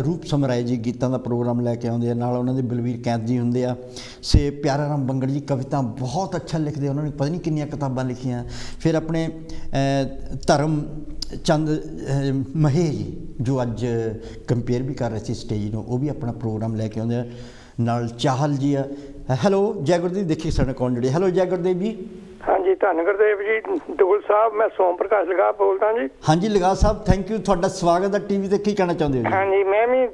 ਰੂਪ ਸਮਰਾਏ ਜੀ ਗੀਤਾਂ ਦਾ ਪ੍ਰੋਗਰਾਮ ਲੈ ਕੇ ਆਉਂਦੇ ਆ, ਨਾਲ ਉਹਨਾਂ ਦੇ ਬਲਵੀਰ ਕੈਂਥ ਜੀ ਹੁੰਦੇ ਆ। ਸੇ ਪਿਆਰਾ ਰਾਮ ਬੰਗੜ ਜੀ ਕਵਿਤਾ ਬਹੁਤ ਅੱਛਾ ਲਿਖਦੇ, ਉਹਨਾਂ ਨੇ ਪਤਾ ਨਹੀਂ ਕਿੰਨੀਆਂ ਕਿਤਾਬਾਂ ਲਿਖੀਆਂ। ਫਿਰ ਆਪਣੇ ਧਰਮ ਚੰਦ ਮਹੇ ਜੀ, ਜੋ ਅੱਜ ਕੰਪੇਅਰ ਵੀ ਕਰ ਰਹੇ ਸੀ ਸਟੇਜ ਨੂੰ, ਉਹ ਵੀ ਆਪਣਾ ਪ੍ਰੋਗਰਾਮ ਲੈ ਕੇ ਆਉਂਦੇ ਆ। ਨਾਲ ਚਾਹਲ ਜੀ ਆ। ਹੈਲੋ, ਜੈ ਗੁਰਦੇਵ, ਦੇਖੀ ਸਾਡੇ ਕੌਣ ਜਿਹੜੇ। ਹੈਲੋ, ਜੈ ਗੁਰਦੇਵ ਜੀ। ਹਾਂਜੀ, ਧੰਨ ਗੁਰਦੇਵ ਜੀ। ਦੁਗਲ ਸਾਹਿਬ, ਮੈਂ ਸੋਮ ਪ੍ਰਕਾਸ਼ ਲਗਾ ਬੋਲਦਾ ਜੀ। ਹਾਂਜੀ ਲਗਾ ਸਾਹਿਬ, ਥੈਂਕ ਯੂ, ਤੁਹਾਡਾ ਸਵਾਗਤ ਹੈ ਟੀਵੀ ਤੇ। ਕੀ ਕਹਿਣਾ ਚਾਹੁੰਦੇ ਹੋ ਜੀ? ਹਾਂਜੀ, ਮੈਂ ਵੀ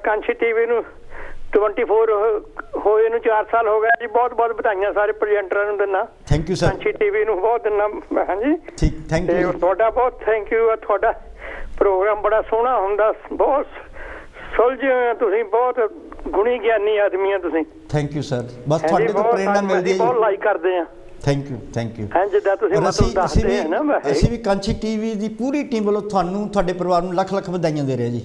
ਕਾਂਚੀ ਟੀਵੀ ਨੂੰ 24 ਹੋਏ ਨੂੰ 4 ਸਾਲ ਹੋ ਗਏ ਜੀ। ਬਹੁਤ ਬਹੁਤ ਵਧਾਈਆਂ ਸਾਰੇ ਪ੍ਰੈਜ਼ੈਂਟਰਾਂ ਨੂੰ ਦਿੰਦਾ। Thank you sir. Kanchi TV ਨੂੰ ਬਹੁਤ ਦਿੰਦਾ। ਹਾਂਜੀ ਠੀਕ, ਥੈਂਕ ਯੂ। ਤੁਹਾਡਾ ਬਹੁਤ ਥੈਂਕ ਯੂ। ਤੁਹਾਡਾ ਪ੍ਰੋਗਰਾਮ ਬੜਾ ਸੋਹਣਾ ਹੁੰਦਾ, ਬਹੁਤ ਸੁਲਝੇ ਹੋਏ ਤੁਸੀਂ, ਬਹੁਤ ਗੁਣੀ ਗਿਆਨੀ ਆਦਮੀ ਆ ਤੁਸੀਂ। Thank you sir. ਬਸ ਤੁਹਾਡੇ ਤੋਂ ਪ੍ਰੇਰਣਾ ਮਿਲਦੀ ਹੈ, ਬਹੁਤ ਲਾਈਕ ਕਰਦੇ ਆ। Thank you, thank you. ਹਾਂ, ਜਿੱਦਾਂ ਤੁਸੀਂ ਮਤਲਬ ਦੱਸਦੇ ਆ ਨਾ, ਅਸੀਂ ਵੀ ਕਾਂਚੀ ਟੀਵੀ ਦੀ ਪੂਰੀ ਟੀਮ ਵੱਲੋਂ ਤੁਹਾਨੂੰ, ਤੁਹਾਡੇ ਪਰਿਵਾਰ ਨੂੰ ਲੱਖ ਲੱਖ ਵਧਾਈਆਂ ਦੇ ਰਹੇ ਜੀ।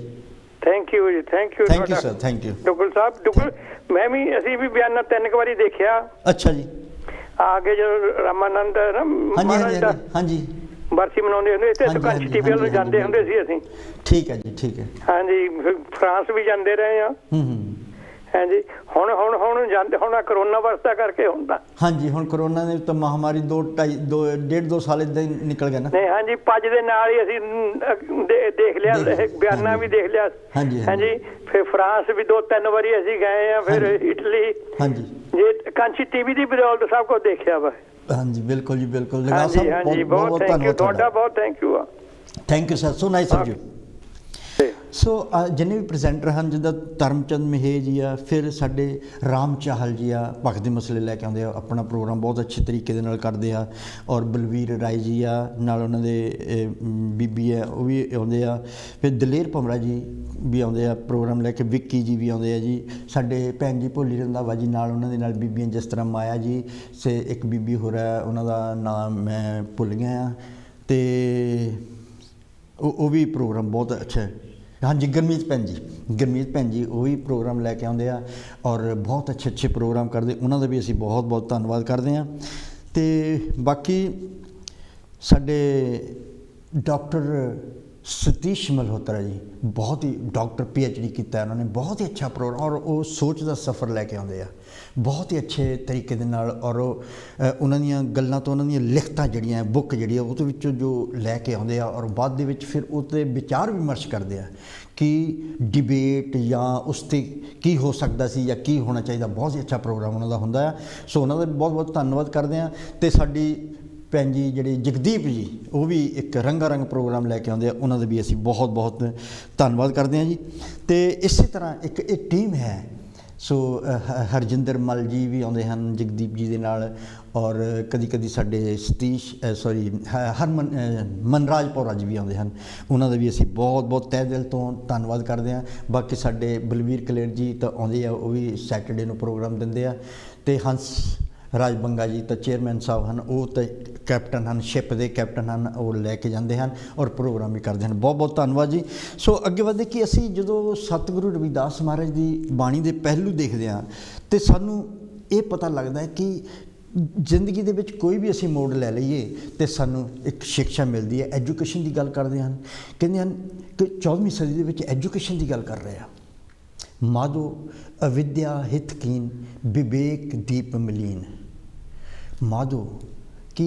ਥੈਂਕ ਯੂ ਜੀ, thank you. Thank you sir, thank you. Duggal ਸਾਹਿਬ, ਦੁਗਲ ਮੈਂ ਵੀ, ਅਸੀਂ ਵੀ ਬਿਆਨਾ 3 ਵਾਰੀ ਦੇਖਿਆ। ਅੱਛਾ ਜੀ। ਆ ਕੇ ਜਦੋਂ ਰਾਮਾਨੰਦ ਨਾ ਹਾਂਜੀ ਬਰਸੀ ਮਨਾਉਂਦੇ ਹੁੰਦੇ, ਇੱਥੇ ਕਾਂਚੀ ਟੀਵੀ ਵੱਲ ਜਾਂਦੇ ਹੁੰਦੇ ਸੀ ਅਸੀਂ। ਠੀਕ ਹੈ ਜੀ, ਠੀਕ ਹੈ। ਹਾਂਜੀ, ਫਰਾਂਸ ਵੀ ਜਾਂਦੇ ਰਹੇ ਆ। ਹਾਂਜੀ, ਹੁਣ ਜਾਂਦੇ, ਹੁਣ ਕਰੋਨਾ ਵਰਤਾ ਕਰਕੇ ਹੁੰਦਾ। ਹਾਂਜੀ, ਹੁਣ ਕਰੋਨਾ ਨੇ ਤਾਂ ਮਹਾਮਾਰੀ 2.5 ਸਾਲ ਇਦਾਂ ਹੀ ਨਿਕਲ ਗਿਆ ਨਾ। ਨਹੀਂ, ਹਾਂਜੀ, ਪੱਜ ਦੇ ਨਾਲ ਹੀ ਅਸੀਂ ਦੇਖ ਲਿਆ, ਬਿਆਨਾ ਵੀ ਦੇਖ ਲਿਆ। ਹਾਂਜੀ, ਫਿਰ ਫਰਾਂਸ ਵੀ 2-3 ਵਾਰੀ ਅਸੀਂ ਗਏ ਆ, ਫਿਰ ਇਟਲੀ। ਹਾਂਜੀ, ਜੇ ਕਾਂਚੀ ਟੀਵੀ ਦੀ ਬਦੌਲਤ ਸਭ ਕੁਝ ਦੇਖਿਆ ਵਾ। ਹਾਂਜੀ, ਬਿਲਕੁਲ ਜੀ, ਬਿਲਕੁਲ। ਹਾਂਜੀ, ਬਹੁਤ ਥੈਂਕ ਯੂ ਤੁਹਾਡਾ, ਬਹੁਤ thank you. Thank you sir, so nice of you. So ਜਿੰਨੇ ਵੀ ਪ੍ਰੈਜ਼ੈਂਟਰ ਹਨ, ਜਿੱਦਾਂ ਧਰਮਚੰਦ ਮਹੇ ਜੀ ਆ, ਫਿਰ ਸਾਡੇ ਰਾਮ ਚਾਹਲ ਜੀ ਆ, ਭਗਤ ਦੇ ਮਸਲੇ ਲੈ ਕੇ ਆਉਂਦੇ ਆ, ਆਪਣਾ ਪ੍ਰੋਗਰਾਮ ਬਹੁਤ ਅੱਛੇ ਤਰੀਕੇ ਦੇ ਨਾਲ ਕਰਦੇ ਆ। ਔਰ ਬਲਵੀਰ ਰਾਏ ਜੀ ਆ, ਨਾਲ ਉਹਨਾਂ ਦੇ ਬੀਬੀ ਆ, ਉਹ ਵੀ ਆਉਂਦੇ ਆ। ਫਿਰ ਦਲੇਰ ਭਮਰਾ ਜੀ ਵੀ ਆਉਂਦੇ ਆ ਪ੍ਰੋਗਰਾਮ ਲੈ ਕੇ, ਵਿੱਕੀ ਜੀ ਵੀ ਆਉਂਦੇ ਆ ਜੀ। ਸਾਡੇ ਭੈਣ ਜੀ ਭੋਲੀ ਰੰਧਾਵਾ ਜੀ, ਨਾਲ ਉਹਨਾਂ ਦੇ ਨਾਲ ਬੀਬੀਆਂ, ਜਿਸ ਤਰ੍ਹਾਂ ਮਾਇਆ ਜੀ, ਸੇ ਇੱਕ ਬੀਬੀ ਹੋਰ ਹੈ, ਉਹਨਾਂ ਦਾ ਨਾਮ ਮੈਂ ਭੁੱਲ ਗਿਆ ਆ, ਅਤੇ ਉਹ ਵੀ ਪ੍ਰੋਗਰਾਮ ਬਹੁਤ ਅੱਛਾ ਹੈ। ਹਾਂਜੀ, ਗੁਰਮੀਤ ਭੈਣ ਜੀ ਉਹ ਵੀ ਪ੍ਰੋਗਰਾਮ ਲੈ ਕੇ ਆਉਂਦੇ ਆ ਔਰ ਬਹੁਤ ਅੱਛੇ ਪ੍ਰੋਗਰਾਮ ਕਰਦੇ, ਉਹਨਾਂ ਦਾ ਵੀ ਅਸੀਂ ਬਹੁਤ ਬਹੁਤ ਧੰਨਵਾਦ ਕਰਦੇ ਹਾਂ। ਅਤੇ ਬਾਕੀ ਸਾਡੇ ਡਾਕਟਰ सतीश मल्होत्रा जी, बहुत ही डॉक्टर PhD किया उन्होंने, बहुत ही अच्छा प्रोग्राम, और वो सोच का सफ़र लैके आते हैं बहुत ही अच्छे तरीके दे नाल, और उन्हां दीयां गल्लां तो उन्हां दीयां लिखतां जिहड़ियां बुक जिहड़ी है उहदे विचों जो लैके आते हैं, और बाद दे विच फिर उसते विचार विमर्श करते हैं कि डिबेट या उस ते की हो सकता सी या की होना चाहिए। बहुत ही अच्छा प्रोग्राम उन्हां दा हुंदा है। सो उन्हां दा बहुत बहुत धन्नवाद करते हैं। तो साडी भैन जी जिहड़े जगदीप जी, वो भी एक रंगारंग प्रोग्राम लैके आते हैं, उन्होंने भी असी बहुत बहुत धन्नवाद करते हैं जी। तो इस तरह एक टीम है। सो हरजिंदर मल जी भी आते हैं जगदीप जी के नाल, और कदी कदी साडे सतीश सॉरी मनराज पौरा जी भी आते हैं, उन्होंने भी असी बहुत बहुत तह दिल तो धन्नवाद करते हैं। बाकी साडे बलवीर कलेर जी तो आते हैं, वो भी सैटरडे को प्रोग्राम देंगे हैं। तो हंस राज बंगा जी तो चेयरमैन साहब हैं, वो तो कैप्टन हैं, शिप के कैप्टन हैं, वो लैके जाते हैं और प्रोग्राम भी करते हैं। बहुत बहुत धन्नवाद जी। सो अगे बढ़े कि असी जो सतगुरु रविदास महाराज की बाणी के पहलू देखते हैं तो सानू ये पता लगता है कि जिंदगी दे विच कोई भी असी मोड़ ले लीए तो सानू एक शिक्षा मिलती है। एजुकेशन की गल करते हैं, कहते हैं कि 14वीं सदी दे विच एजुकेशन की गल कर रहे हैं। माधो अविद्या हितकीन विवेक दीप मलीन। माधो कि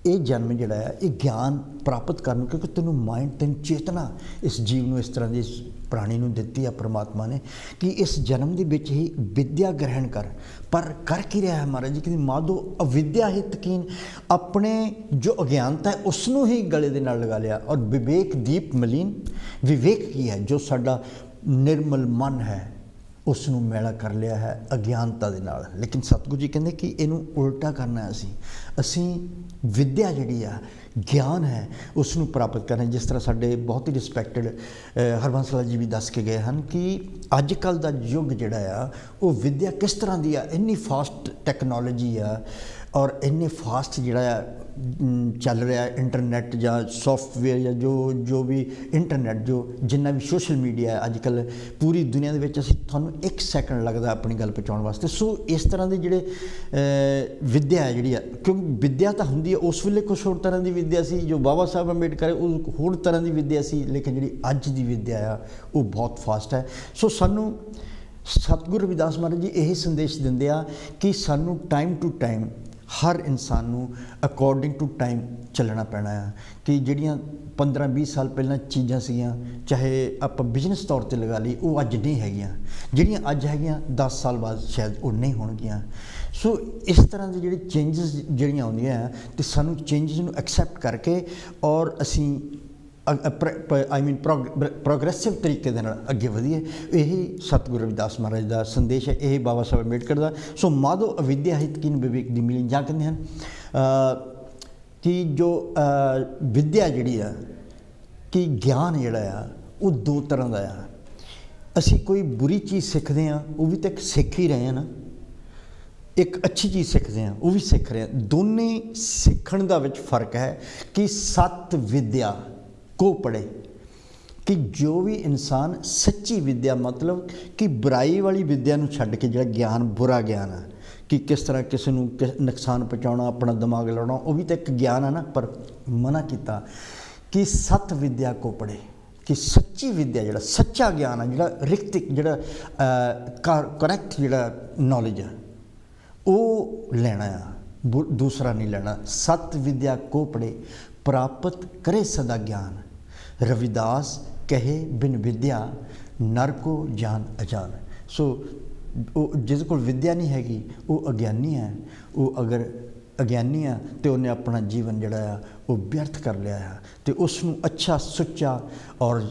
ये जन्म जोड़ा है ये ज्ञान प्राप्त करने, क्योंकि तेनों माइंड तेन चेतना इस जीव में इस तरह की प्राणी को दी है परमात्मा ने कि इस जन्म के विच ही विद्या ग्रहण कर की रहा है महाराज जी। कि माधो अविद्या हितकीन, अपने जो अज्ञानता है उसनों ही गले दे नाल लगा लिया, और विवेक दीप मलीन, विवेक की है जो साडा निर्मल मन है उसनों मैला कर लिया है अज्ञानता दे नाल। लेकिन सतगुरु जी कहते कि इनू उल्टा करना है, असी विद्या जिहड़ी आ ज्ञान है उसनों प्राप्त करना। जिस तरह साडे बहुत ही रिस्पैक्टेड हरबंस लाल जी भी दस के गए हैं कि अजकल का युग जिहड़ा आ वो विद्या किस तरह की आ, इन्नी फास्ट टैक्नोलॉजी आ, और इन्ने फास्ट जिहड़ा चल रहा है इंटरनेट या सॉफ्टवेयर या जो भी इंटरनेट जो जिन्ना भी सोशल मीडिया है अजकल पूरी दुनिया के विच थानू 1 सैकेंड लगता अपनी गल पहुँचाने वास्ते। सो इस तरह के जिहड़े विद्या है जी, क्योंकि विद्या तो होंदी है उस वेले कुछ होर तरह की विद्या सी, जो बाबा साहब अंबेडकर उस होर तरह की विद्या सी, लेकिन जी अज की विद्या आ वो बहुत फास्ट है। सो सानू सतगुरु रविदास महाराज जी यही संदेश देंदे आ कि सानू टाइम टू टाइम हर इंसान नू अकॉर्डिंग टू टाइम चलना पैना है। कि जिहड़ियां 15-20 साल पहला चीज़ां सीगियां, चाहे आप बिजनेस तौर पर लगा ली, वो अज नहीं हैगियां, जिहड़ियां अज हैगियां 10 साल बाद शायद वो नहीं होणगियां। सो इस तरह के जिहड़े चेंजिस जिहड़ियां आउंदियां तो सानू चेंजिस नू एक्सैप्ट करके और असी आई मीन प्रोग्रेसिव तरीके दे नाल अगे वधिए। यही सतगुरु रविदास महाराज का संदेश है, यही बाबा साहब अंबेडकर का। सो माधो अविद्या हितकीन विवेक दी मिलीन, जा कहते हैं कि जो विद्या जिहड़ी आ कि ज्ञान जिहड़ा आ वो 2 तरह का आ। असी कोई बुरी चीज़ सीखते हैं वो भी तो एक सीख ही रहे हैं ना, एक अच्छी चीज़ सीखते हैं वो भी सीख रहे हैं। दोनों सीखण दा विच फर्क है कि सत विद्या को पढ़े, कि जो भी इंसान सच्ची विद्या मतलब कि बुराई वाली विद्या नूं छड्ड के जिहड़ा ज्ञान बुरा ज्ञान है कि किस तरह किसी नूं नुकसान पहुँचाना, अपना दिमाग लाना, वो भी तो एक ज्ञान है ना। पर मना किया कि सत विद्या को पढ़े, कि सच्ची विद्या जिहड़ा सच्चा ज्ञान है, जिहड़ा रिक्तिक जिहड़ा करैक्ट जिहड़ा नॉलेज है वो लेना है, दूसरा नहीं लेना। सत विद्या को पढ़े प्राप्त करे सदा ज्ञान, रविदास कहे बिन विद्या नर को जान अजान। सो जिस को विद्या नहीं हैगी वो अज्ञानी है, वो अगर अज्ञानी है तो उन्हें अपना जीवन जड़ा है वो व्यर्थ कर लिया है। तो उसनू अच्छा सुच्चा और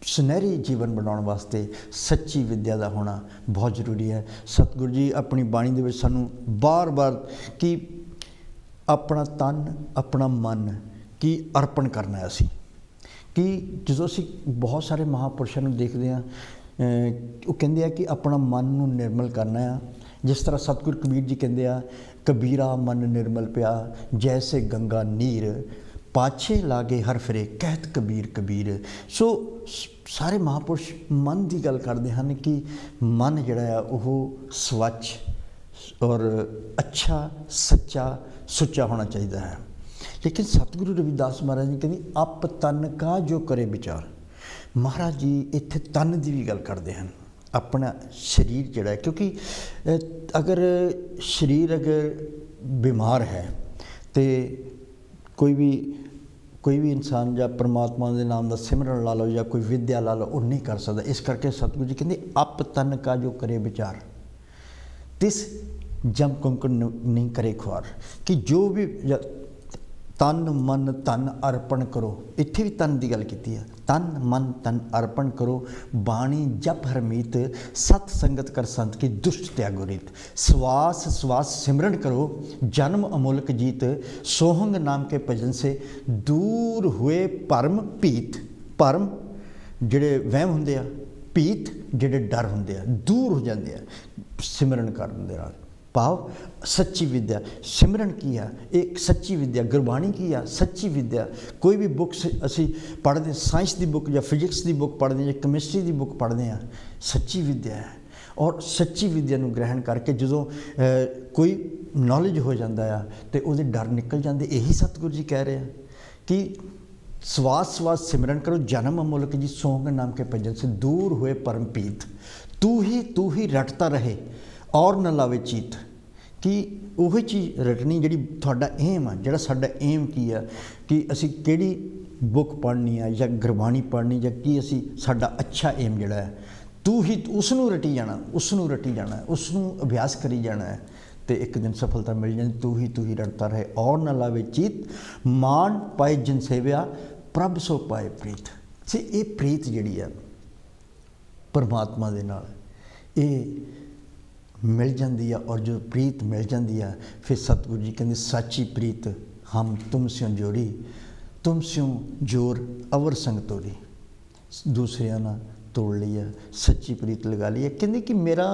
सुनहरी जीवन बनाने वास्ते सच्ची विद्या का होना बहुत जरूरी है। सतगुरु जी अपनी बाणी दे विच सानू बार बार कि अपना तन अपना मन की अर्पण करना है। असी कि जो असी बहुत सारे महापुरुषों को देखते हैं वो कहते हैं कि अपना मन नू निर्मल करना है। जिस तरह सतगुरु कबीर जी कहते हैं कबीरा मन निर्मल पिया जैसे गंगा नीर पाछे लागे हर फिरे कहत कबीर कबीर। सो सारे महापुरुष मन की गल करते हैं कि मन जिहड़ा है वो स्वच्छ और अच्छा सच्चा सुच्चा होना चाहिए है। लेकिन सतगुरु रविदास महाराज जी कहते अप तन का जो करे विचार। महाराज जी इत्थे तन की भी गल करते हैं, अपना शरीर जिहड़ा है, क्योंकि अगर शरीर अगर बीमार है तो कोई भी इंसान या परमात्मा के नाम का सिमरन ला लो या कोई विद्या ला लो, वो नहीं कर सकता। इस करके सतगुरु जी कहते अप तन का जो करे विचार तिस जम कुंकड़ नहीं करे खुआर, कि जो भी तन मन धन अर्पण करो, इत्थे भी तन की गल की है, तन मन धन अर्पण करो, बाणी जप हरमीत, सत संगत कर संत की दुष्ट त्यागो रीत, श्वास श्वास सिमरन करो, जन्म अमोलक जीत, सोहंग नाम के भजन से दूर हुए परम भीत। परम जिहड़े वहम हुंदे आ, भीत जिहड़े डर हुंदे आ, दूर हो जाते हैं सिमरन करन दे नाल। भाव सच्ची विद्या, सिमरन की है एक सच्ची विद्या, गुरबाणी की है सच्ची विद्या। कोई भी बुक्स असी पढ़ते, साइंस की बुक या फिजिक्स की बुक पढ़ते हैं या कैमिस्ट्री की बुक पढ़ते हैं, सच्ची विद्या है। और सच्ची विद्या नूं ग्रहण करके जो कोई नॉलेज हो जाता है तो वो डर निकल जाते। यही सतगुरु जी कह रहे हैं कि श्वास श्वास सिमरन करो, जन्म अमोलक जी, सोहंग नाम के भजन से दूर हुए परम पीत, तू ही रटता रहे और न लावे चीत। कि वही चीज़ रटनी जी थोड़ा एम है, जोड़ा साडा एम की है कि असी किहड़ी बुक पढ़नी है या गुरबाणी पढ़नी या कि असी साडा अच्छा एम जोड़ा है, तू ही उसनूं रटी जाना, उसनूं रटी जाना, उसनूं अभ्यास करी जाना है तो एक दिन सफलता मिल जाती। तू ही रटता रहे और न लावे चीत, मान पाए जिन सेविया, प्रभ सो पाए प्रीत। से ये प्रीत जिहड़ी है परमात्मा दे नाल ये मिल जाती है। और जो प्रीत मिल जाती है फिर सतगुरु जी कहते सच्ची प्रीत हम तुम स्यों जोड़ी, तुम स्यों जोर अवर संग तोड़ी। दूसरिया ना तोड़ लिया, सच्ची प्रीत लगा ली है। कहते कि मेरा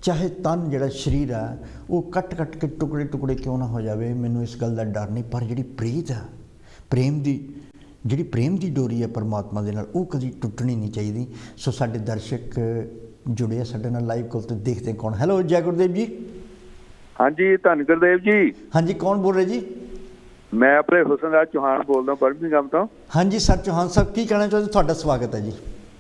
चाहे तन जिहड़ा शरीर है वो कट कट के टुकड़े टुकड़े क्यों ना हो जाए, मैनू इस गल का डर नहीं, पर जिहड़ी प्रीत है प्रेम की डोरी है परमात्मा दे नाल, वो कभी टुटनी नहीं चाहिए। सो साडे दर्शक जुड़े हैं साडे नाल लाइव कॉल तो, देखते हैं कौन। हेलो जय गुरुदेव जी। हाँ जी धन गुरुदेव जी। हाँ जी कौन बोल रहे जी? मैं अपने हुसन राज चौहान बोलदा बर्मिंघम तो। हाँ जी सर चौहान साहब की कहना चाहते, तुहाडा स्वागत है जी।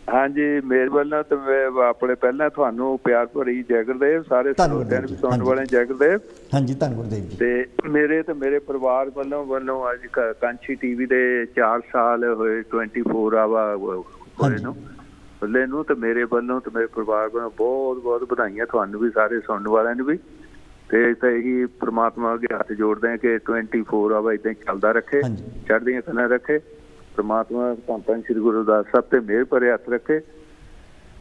हाँ जी मेरे वालों तो मैं अपने पहला थानू प्यार भरी जय गुरुदेव, सारे सुनने वाले जय गुरुदेव। हाँ जी धन गुरुदेव जी। ते मेरे परिवार वालों अज कांची टीवी दे 4 साल होए 24 आवर होए नूं बल्ले नूं, तो मेरे वालों तो मेरे परिवार वालों बहुत बहुत बधाइयां थानू भी, सारे सुनने वाले ने भी। तो यही परमात्मा अगे हथ जोड़ते हैं कि 24 आवर इदां चलदा रखे, चढ़दियां कला रखे। परमात्मा धन श्री गुरु रविदास साहब ते मेहर भरे हथ रखे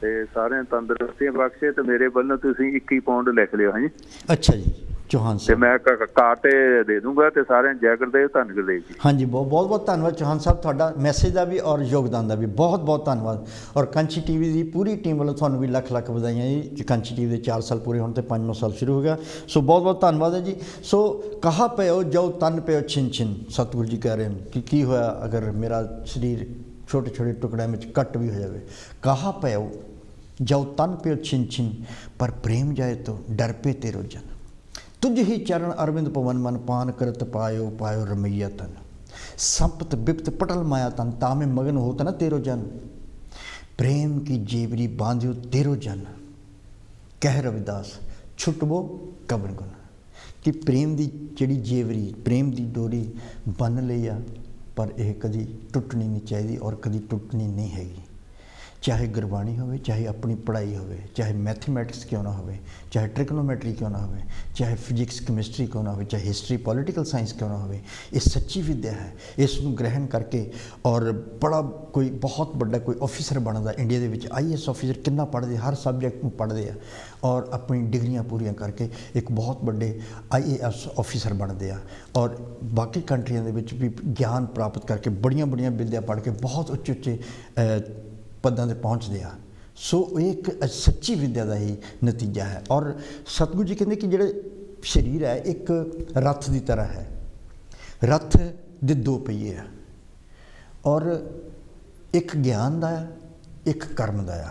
ते सारे तंदुरुस्तियां बख्शे। तो मेरे वालों तुसीं 21 पाउंड लिख लियो। हाँ जी अच्छा जी चौहान साहब, मैं काटे दे दूंगा तो सारे जय गुरुदेव धन गुरुदेव जी। हाँ जी बहुत बहुत धन्यवाद चौहान साहब, थोड़ा मैसेज का भी और योगदान का भी बहुत बहुत धन्यवाद। और कांची टीवी की पूरी टीम वालों थानू भी लख लख बधाइयां जी। कांची टीवी के 4 साल पूरे होने तो 5-9 साल शुरू हो गया। सो बहुत बहुत धन्यवाद है जी। सो कहा पयो जो तन पयो छिन छिन, सतगुरु जी कह रहे हैं कि होया अगर मेरा शरीर छोटे छोटे टुकड़ों में कट भी हो जाए। कहा पयो जो तन पयो छिन छिन, पर प्रेम जाए तो डर पे तेरो जन, तुझ ही चरण अरविंद पवन मन, पान करत पायो पायो रमैया तन, संपत बिप्त पटल माया तन, तामे मगन होता न तेरो जन, प्रेम की जेवरी बांधियो तेरो जन, कह रविदास छुटबो कबन गुन। कि प्रेम की जिहड़ी जेवरी प्रेम की डोरी बन लई आ, पर यह कभी टुटनी नहीं चाहिए और कभी टुटनी नहीं हैगी। चाहे गुरबाणी हो, चाहे अपनी पढ़ाई हो, चाहे मैथमैटिक्स क्यों ना हो, चाहे ट्रिग्नोमेट्री क्यों ना हो, चाहे फिजिक्स केमिस्ट्री क्यों ना हो, चाहे हिस्ट्री पॉलिटिकल साइंस क्यों ना हो, ये सच्ची विद्या है। इसनूं ग्रहण करके और बड़ा कोई बहुत बड़ा कोई ऑफिसर बनता इंडिया के IAS ऑफिसर कितना पढ़ते, हर सबजैक्ट में पढ़ते हैं और अपनी डिग्रियां पूरियां करके एक बहुत बड़े IAS ऑफिसर बनते हैं और बाकी कंट्रियों के भी ज्ञान प्राप्त करके बड़िया बड़िया विद्या पढ़ के बहुत उच्चे उच्चे पदों पर पहुँचते हैं। सो एक सच्ची विद्या का ही नतीजा है। और सतगुरु जी कहते कि जो शरीर है एक रथ की तरह है, रथ दे 2 पहिए है और एक ज्ञान का एक कर्म का है।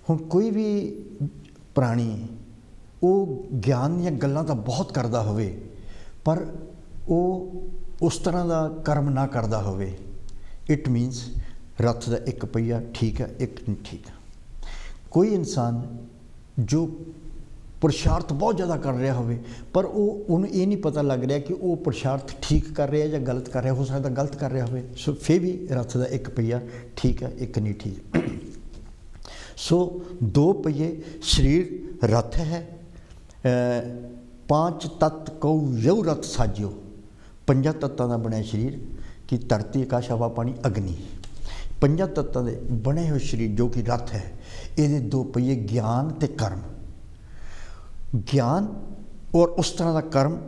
हुण कोई भी प्राणी वो ज्ञान दी गल्लां तां बहुत करदा होवे, पर वो ਉਸ ਤਰ੍ਹਾਂ ਦਾ ਕਰਮ ਨਾ ਕਰਦਾ ਹੋਵੇ, ਇਟ ਮੀਨਸ ਰੱਥ ਦਾ ਇੱਕ ਪਹੀਆ ਠੀਕ ਹੈ, ਇੱਕ ਨਹੀਂ ਠੀਕ ਹੈ। ਕੋਈ ਇਨਸਾਨ ਜੋ ਪੁਰਸ਼ਾਰਥ ਬਹੁਤ ਜ਼ਿਆਦਾ ਕਰ ਰਿਹਾ ਹੋਵੇ ਪਰ ਉਹਨੂੰ ਇਹ ਨਹੀਂ ਪਤਾ ਲੱਗ ਰਿਹਾ ਕਿ ਉਹ ਪੁਰਸ਼ਾਰਥ ਠੀਕ ਕਰ ਰਿਹਾ ਜਾਂ ਗਲਤ ਕਰ ਰਿਹਾ, ਹੋ ਸਕਦਾ ਗਲਤ ਕਰ ਰਿਹਾ ਹੋਵੇ, ਸੋ ਫਿਰ ਵੀ ਰੱਥ ਦਾ ਇੱਕ ਪਹੀਆ ਠੀਕ ਹੈ, ਇੱਕ ਨਹੀਂ ਠੀਕ। ਸੋ 2 पहिए शरीर रथ है, 5 तत्त कऊ यऊ रथ साजियो, 5 तत्तां दा बनया शरीर कि धरती आकाश हवा पानी अग्नि, 5 तत्तां दे बने हुए शरीर जो कि रथ है, ये 2 पहिए ज्ञान ते कर्म। ज्ञान और उस तरह का कर्म,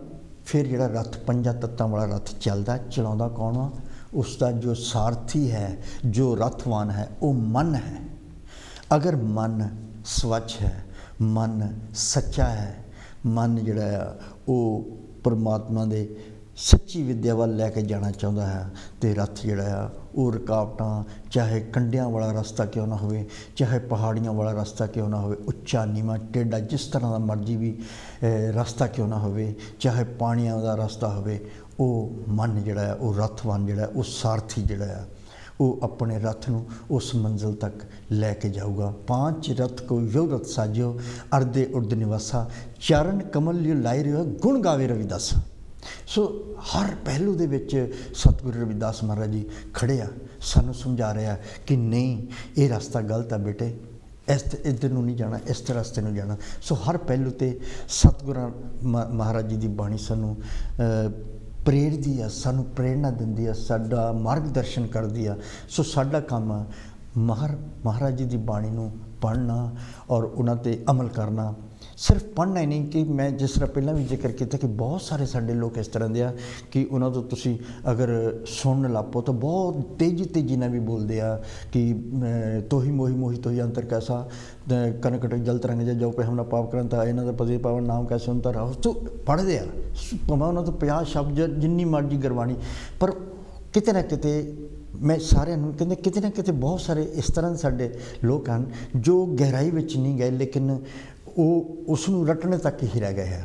फिर जिहड़ा रथ 5 तत्तां वाला रथ चलदा, चलाउंदा कौन आ? उसका जो सारथी है, जो रथवान है, वो मन है। अगर मन स्वच्छ है, मन सच्चा है, मन जिहड़ा आ वो परमात्मा दे सच्ची विद्या वाल लैके जाना चाहता है, तो रथ जिहड़ा आ वो रुकावटां, चाहे कंडियां वाला रास्ता क्यों ना होवे, चाहे पहाड़ियां वाला रास्ता क्यों ना होवे, उच्चा नीवा टेढ़ा जिस तरह का मर्जी भी रास्ता क्यों ना होवे, चाहे पानियां दा रास्ता होवे, वो मन जिहड़ा आ वो रथवान जिहड़ा वो सारथी जिहड़ा आ वो अपने रथ नूं उस मंजिल तक लैके जाऊगा। 5 रथ को यो रथ साजियो, अर्धे उर्द निवासा, चरण कमल लियो लाई रहो, गुण गावे रविदासा। सो हर पहलू दे विच सतगुरु रविदास महाराज जी खड़े आ, सानू समझा रहा कि नहीं ये रास्ता गलत है बेटे, इस इधर नूं नहीं जाना, इस रास्ते नूं जाना। सो हर पहलू ते सतगुरु महाराज जी की बाणी सानू प्रेरदी आ, सानू प्रेरणा दिंदी आ, साडा मार्गदर्शन करदी आ। सो साडा काम महाराज जी की बाणी नूं पढ़ना और उन्हां ते अमल करना। सिर्फ पढ़ना ही नहीं कि मैं जिस तरह पहला भी जिक्र किया कि बहुत सारे साडे लोग इस तरह दे आ कि उन्हां तो तुसी अगर सुन लापो तो बहुत तेजी नाल भी बोलते आ कि तोही मोही मोही तोही अंतर कैसा, कनकट जल तरंग जाओ पे हमना पाप करता, इन्हां दा पति पावन नाम कैसे सुनता रहो। तो पढ़ते आ भावें उन्हां तो 50 शब्द जिन्नी मर्जी गुरबाणी, पर किते ना किते मैं सारे कहते किते ना किते बहुत सारे इस तरह के साडे लोग हैं जो गहराई विच नहीं गए, लेकिन वो उसनूं रटने तक ही रह गए हैं।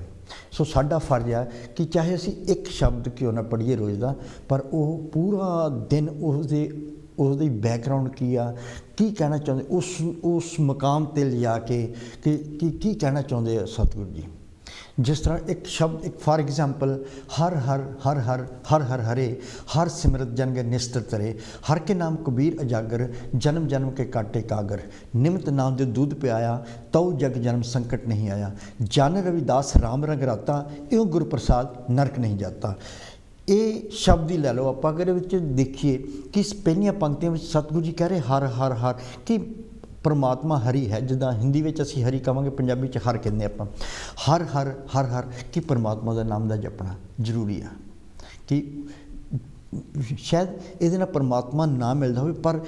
सो साडा फर्ज है कि चाहे असी एक शब्द क्यों ना पढ़िए रोज़ का, पर वो पूरा दिन उसदी बैकग्राउंड की आ, की कहना चाहते उस मकाम ते लिया के की कहना चाहते सतगुरु जी। जिस तरह एक शब्द, एक फॉर एग्जाम्पल, हर हर हर हर हर हर हरे, हर सिमरत जन गए निस्तर तरे, हर के नाम कबीर अजागर, जन्म जन्म के काटे कागर, निमित नाम दे दूध पियाया, तऊ जग जन्म संकट नहीं आया, जान रविदास राम रंग राता, इउं गुरु प्रसाद नरक नहीं जाता। ये शब्द ही लै लो आप, अगर देखिए कि पहलियां पंक्तियों में सतगुरु जी कह रहे हर हर हर कि परमात्मा हरि है, जिदा हिंदी में असी हरि कहांगे, पंजाबी च हर कहते आप, हर हर हर हर कि परमात्मा का नाम का जपना जरूरी है कि शायद ये परमात्मा ना मिलता हो, पर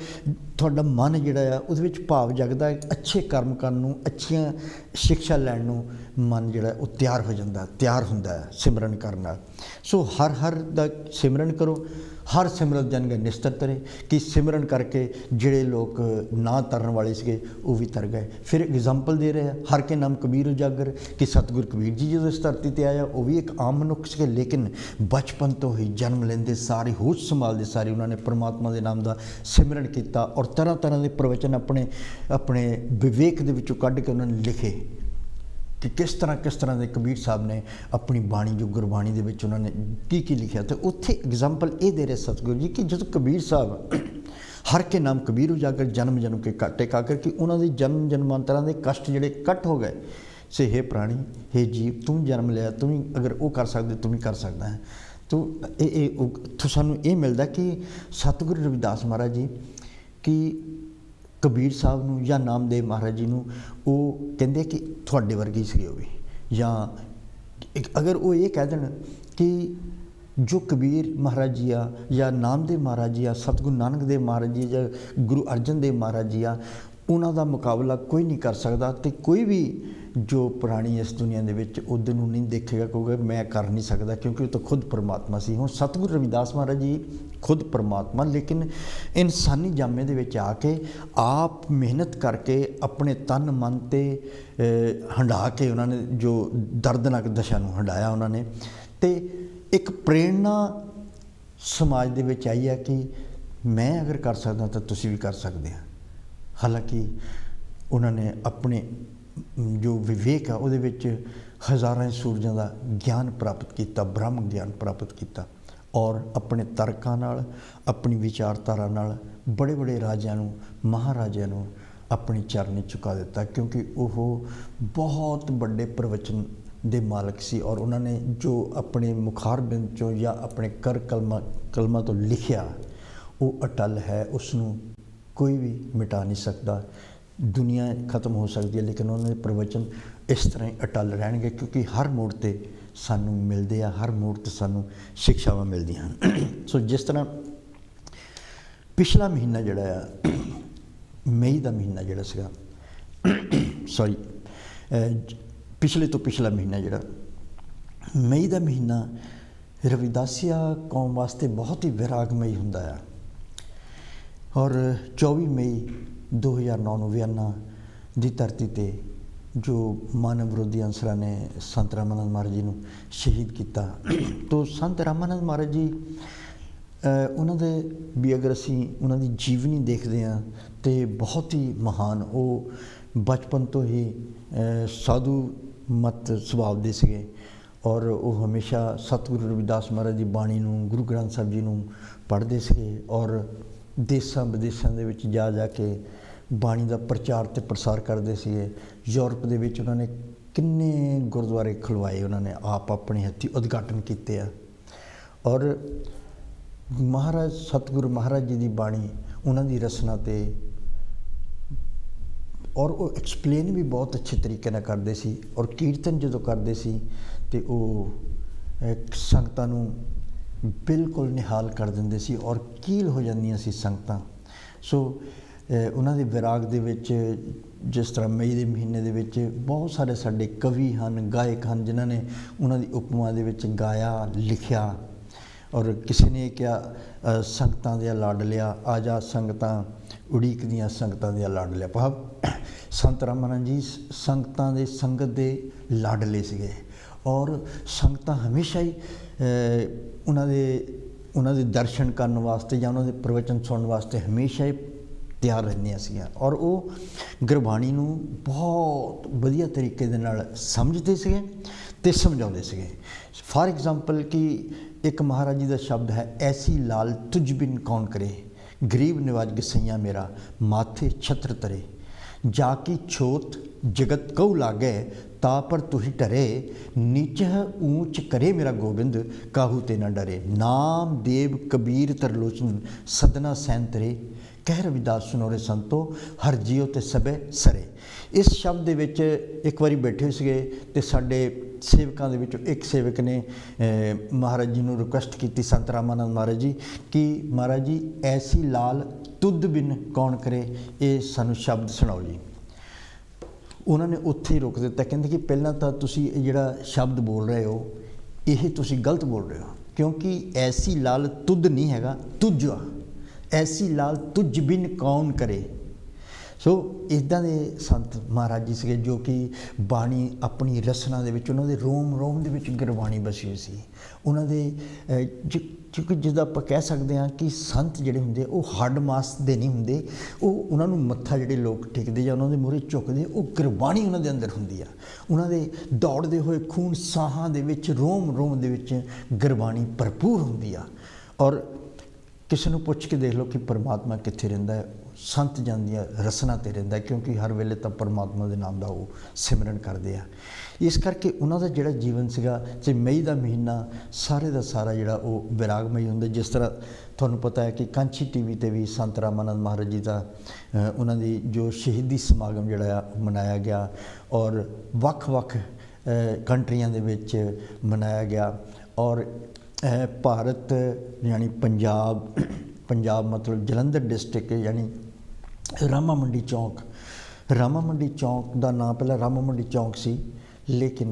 थोड़ा मन जिहड़ा उहदे विच भाव जगदा है, अच्छे कर्म करन, अच्छियां शिक्षा लैण मन जिहड़ा वो तैयार हो जाता, तैयार हुंदा है सिमरन करन। सो हर हर दा सिमरन करो, हर सिमरत जन गए निस्तर तरे कि सिमरन करके जिहड़े लोग ना तरन वाले थे वो भी तर गए। फिर एग्जाम्पल दे रहे हैं हर के नाम कबीर उजागर कि सतगुरु कबीर जी जो इस धरती पर आया वो भी एक आम मनुख से, लेकिन बचपन तो ही जन्म लेंदे सारी होश संभालते सारी उन्होंने परमात्मा के नाम का सिमरन किया और तरह तरह के प्रवचन अपने अपने विवेक के विचों कढ़ के उन्होंने लिखे कि किस तरह के कबीर साहब ने अपनी बाणी जो गुरबाणी के विच उन्होंने की लिखा। तो उत्थे एग्जाम्पल ये दे रहे सतगुरु जी कि जो कबीर साहब हर के नाम कबीर उजागर, जन्म जन्म के काटे काकर कि उन्होंने जन्म जन्मांतरां के कष्ट जिहड़े कट हो गए से हे प्राणी हे जीव तू जन्म लिया, तू अगर वो कर सकते तू भी कर सकता है। तो सानू ये मिलता कि सतगुरु रविदास महाराज जी कि कबीर साहब नूं या नामदेव महाराज जी नूं वो कहते कि थोड़े वर्गी सी होवे, या अगर वो ये कह देन कि जो कबीर महाराज जी आ या नामदेव महाराज जी आ, सतगुरु नानक देव महाराज जी या गुरु अर्जन देव महाराज जी आ, उन्हां दा मुकाबला कोई नहीं कर सकता। तो कोई भी जो प्राणी इस दुनिया के विच उधर नूं नहीं देखेगा क्योंकि मैं कर नहीं सकता, क्योंकि वो तो खुद परमात्मा सी। हुण सतगुरु रविदास महाराज जी खुद परमात्मा, लेकिन इंसानी जामे दे विच आके आप मेहनत करके अपने तन मन ते हंडा के उन्होंने जो दर्दनाक दशा नूं हंडाया उन्होंने, ते एक प्रेरणा समाज दे विच आई है कि मैं अगर कर सकदा तो तुसीं भी कर सकदे हैं। हालांकि उन्होंने अपने जो विवेक है उहदे विच हज़ारां सूरजां दा ज्ञान प्राप्त किया, ब्रह्म ज्ञान प्राप्त किया और अपने तर्कां नाल अपनी विचारधारा नाल बड़े बड़े राजियां नूं महाराजियां नूं अपनी चरनी झुका दिता, क्योंकि वह बहुत बड़े प्रवचन दे मालक सी और उन्होंने जो अपने मुखारबिंद चों या अपने कर कलमा तो लिखिया वो अटल है, उसनों कोई भी मिटा नहीं सकता। दुनिया खत्म हो सकती है लेकिन उन्होंने प्रवचन इस तरह ही अटल रहणगे, क्योंकि हर मोड़ ते सानू मिलते हैं, हर मोड़ ते सानू शिक्षावां मिलदियां हैं। सो जिस तरह पिछला महीना जिहड़ा आ मई का महीना जिहड़ा सीगा सॉरी पिछले तो पिछला महीना जिहड़ा मई का महीना रविदासिया कौम वास्ते बहुत ही विरागमई हुंदा है और 24 मई 2009 ਨੂੰ ਵਿਆਨਾ ਦੀ ਧਰਤੀ ਤੇ जो मानव विरोधी अंसरां ने संत रामानंद महाराज जी ਨੂੰ शहीद किया। तो संत रामानंद महाराज जी उन्हां दे भी अगर असीं उन्हां दी जीवनी देखते हैं तो बहुत ही महान, वो बचपन तो ही साधु मत सुभाव दे सीगे और वो हमेशा सतगुरु रविदास महाराज की बाणी नूं गुरु ग्रंथ साहब जी नूं पढ़ते सीगे और देशां विदेशां दे विच जा के बाणी का प्रचार ते प्रसार करते सीगे। यूरोप दे विच उन्होंने किन्ने गुरुद्वारे खुलवाए, उन्होंने आप अपने हथी उद्घाटन किए हैं और महाराज सतगुरु महाराज जी की बाणी उन्होंने रचना ते और वो एक्सप्लेन भी बहुत अच्छे तरीके नाल करते सी और कीर्तन जो करते सी ते वो संगतां नूं बिल्कुल निहाल कर देंदे सी और कील हो जांदियां सी संगतां। सो उन्हां दे विराग दे विच जिस तरह मई के महीने दे विच बहुत सारे साडे कवि हैं, गायक हैं जिन्होंने उन्हां दी उपमा दे विच गाया लिखिया और किसी ने क्या संगतां दे लाड लिया, आ जा संगतां उड़ीक दियां संगतां दे लाड लिया। भाव संत रामानंद जी संगतां दे संगत दे लाडले सीगे और संगतां हमेशा ही उन्हां दे दर्शन करने वास्ते या उन्हां दे प्रवचन सुनने वास्ते हमेशा ही तैयार रहंदियां सीगियां और वो गुरबाणी नूं बहुत वधिया तरीके दे नाल समझदे सीगे ते समझाउंदे सीगे। फॉर एग्जाम्पल कि एक महाराज जी का शब्द है, ऐसी लाल तुझ बिन कौन करे, गरीब निवाज गसैया मेरा माथे छत्र तरे, जाकी छोत जगत कऊ लागे ता पर तुही डरे, नीच ऊंच करे मेरा गोबिंद काहू ते न डरे, नाम देव कबीर तरलोचन सदना सैन तरे, कह रविदास सुनोरे संतो हर जियो ते सबे सरे। इस शब्द दे विच एक बारी बैठे सीगे ते साडे सेवकां दे विच एक सेवक ने महाराज जी नूं रिक्वेस्ट की संत रामानंद महाराज जी कि महाराज जी ऐसी लाल तुद बिन कौन करे, ये सानू शब्द सुनाओ जी। उन्होंने उत्थे ही रोक दिता, कहते कि पहला तो तुसी जिहड़ा शब्द बोल रहे हो ये तुसी गलत बोल रहे हो, क्योंकि ऐसी लाल तुद नहीं हैगा तुझ आ, ऐसी लाल तुझ बिन कौन करे। सो इदां दे संत महाराज जी सीगे जो कि बाणी अपनी रचना दे विच उन्हां दे रोम रोम दे विच गुरबाणी बसी हुई सी। उन्हां दे क्योंकि जिद्दां आपां कह सकते हैं कि संत जिहड़े हुंदे वो हड्ड मास दे नहीं हुंदे, वो उन्हां नूं मत्था जिहड़े लोग टेकदे जां उन्हां दे मूहरे झुकदे, वो गुरबाणी उन्हां दे अंदर हुंदी आ। उन्हां दे दौड़दे होए खून साहां दे विच रोम रोम दे विच गुरबाणी भरपूर हुंदी आ। और किसी नूं पुछ के देख लो कि परमात्मा कित्थे रहिंदा है, संत जां दियां रसना ते रहिंदा है, क्योंकि हर वेले तां परमात्मा दे नाम दा वो सिमरन करदे आ। इस करके उन्हां दा जिहड़ा जीवन सीगा जे मई का महीना सारे दा सारा जिहड़ा वो विरागमई हुंदा। जिस तरह तुहानूं पता है कि कांची टीवी ते भी संत रामानंद महाराज जी दा उन्हां दी जो शहीदी समागम जिहड़ा मनाया गया और वख-वख कंट्रियां दे विच मनाया गया और भारत यानी पंजाब मतलब जलंधर डिस्ट्रिक्ट यानी रामा मंडी चौक का नाम पहला रामा मंडी चौक सी, लेकिन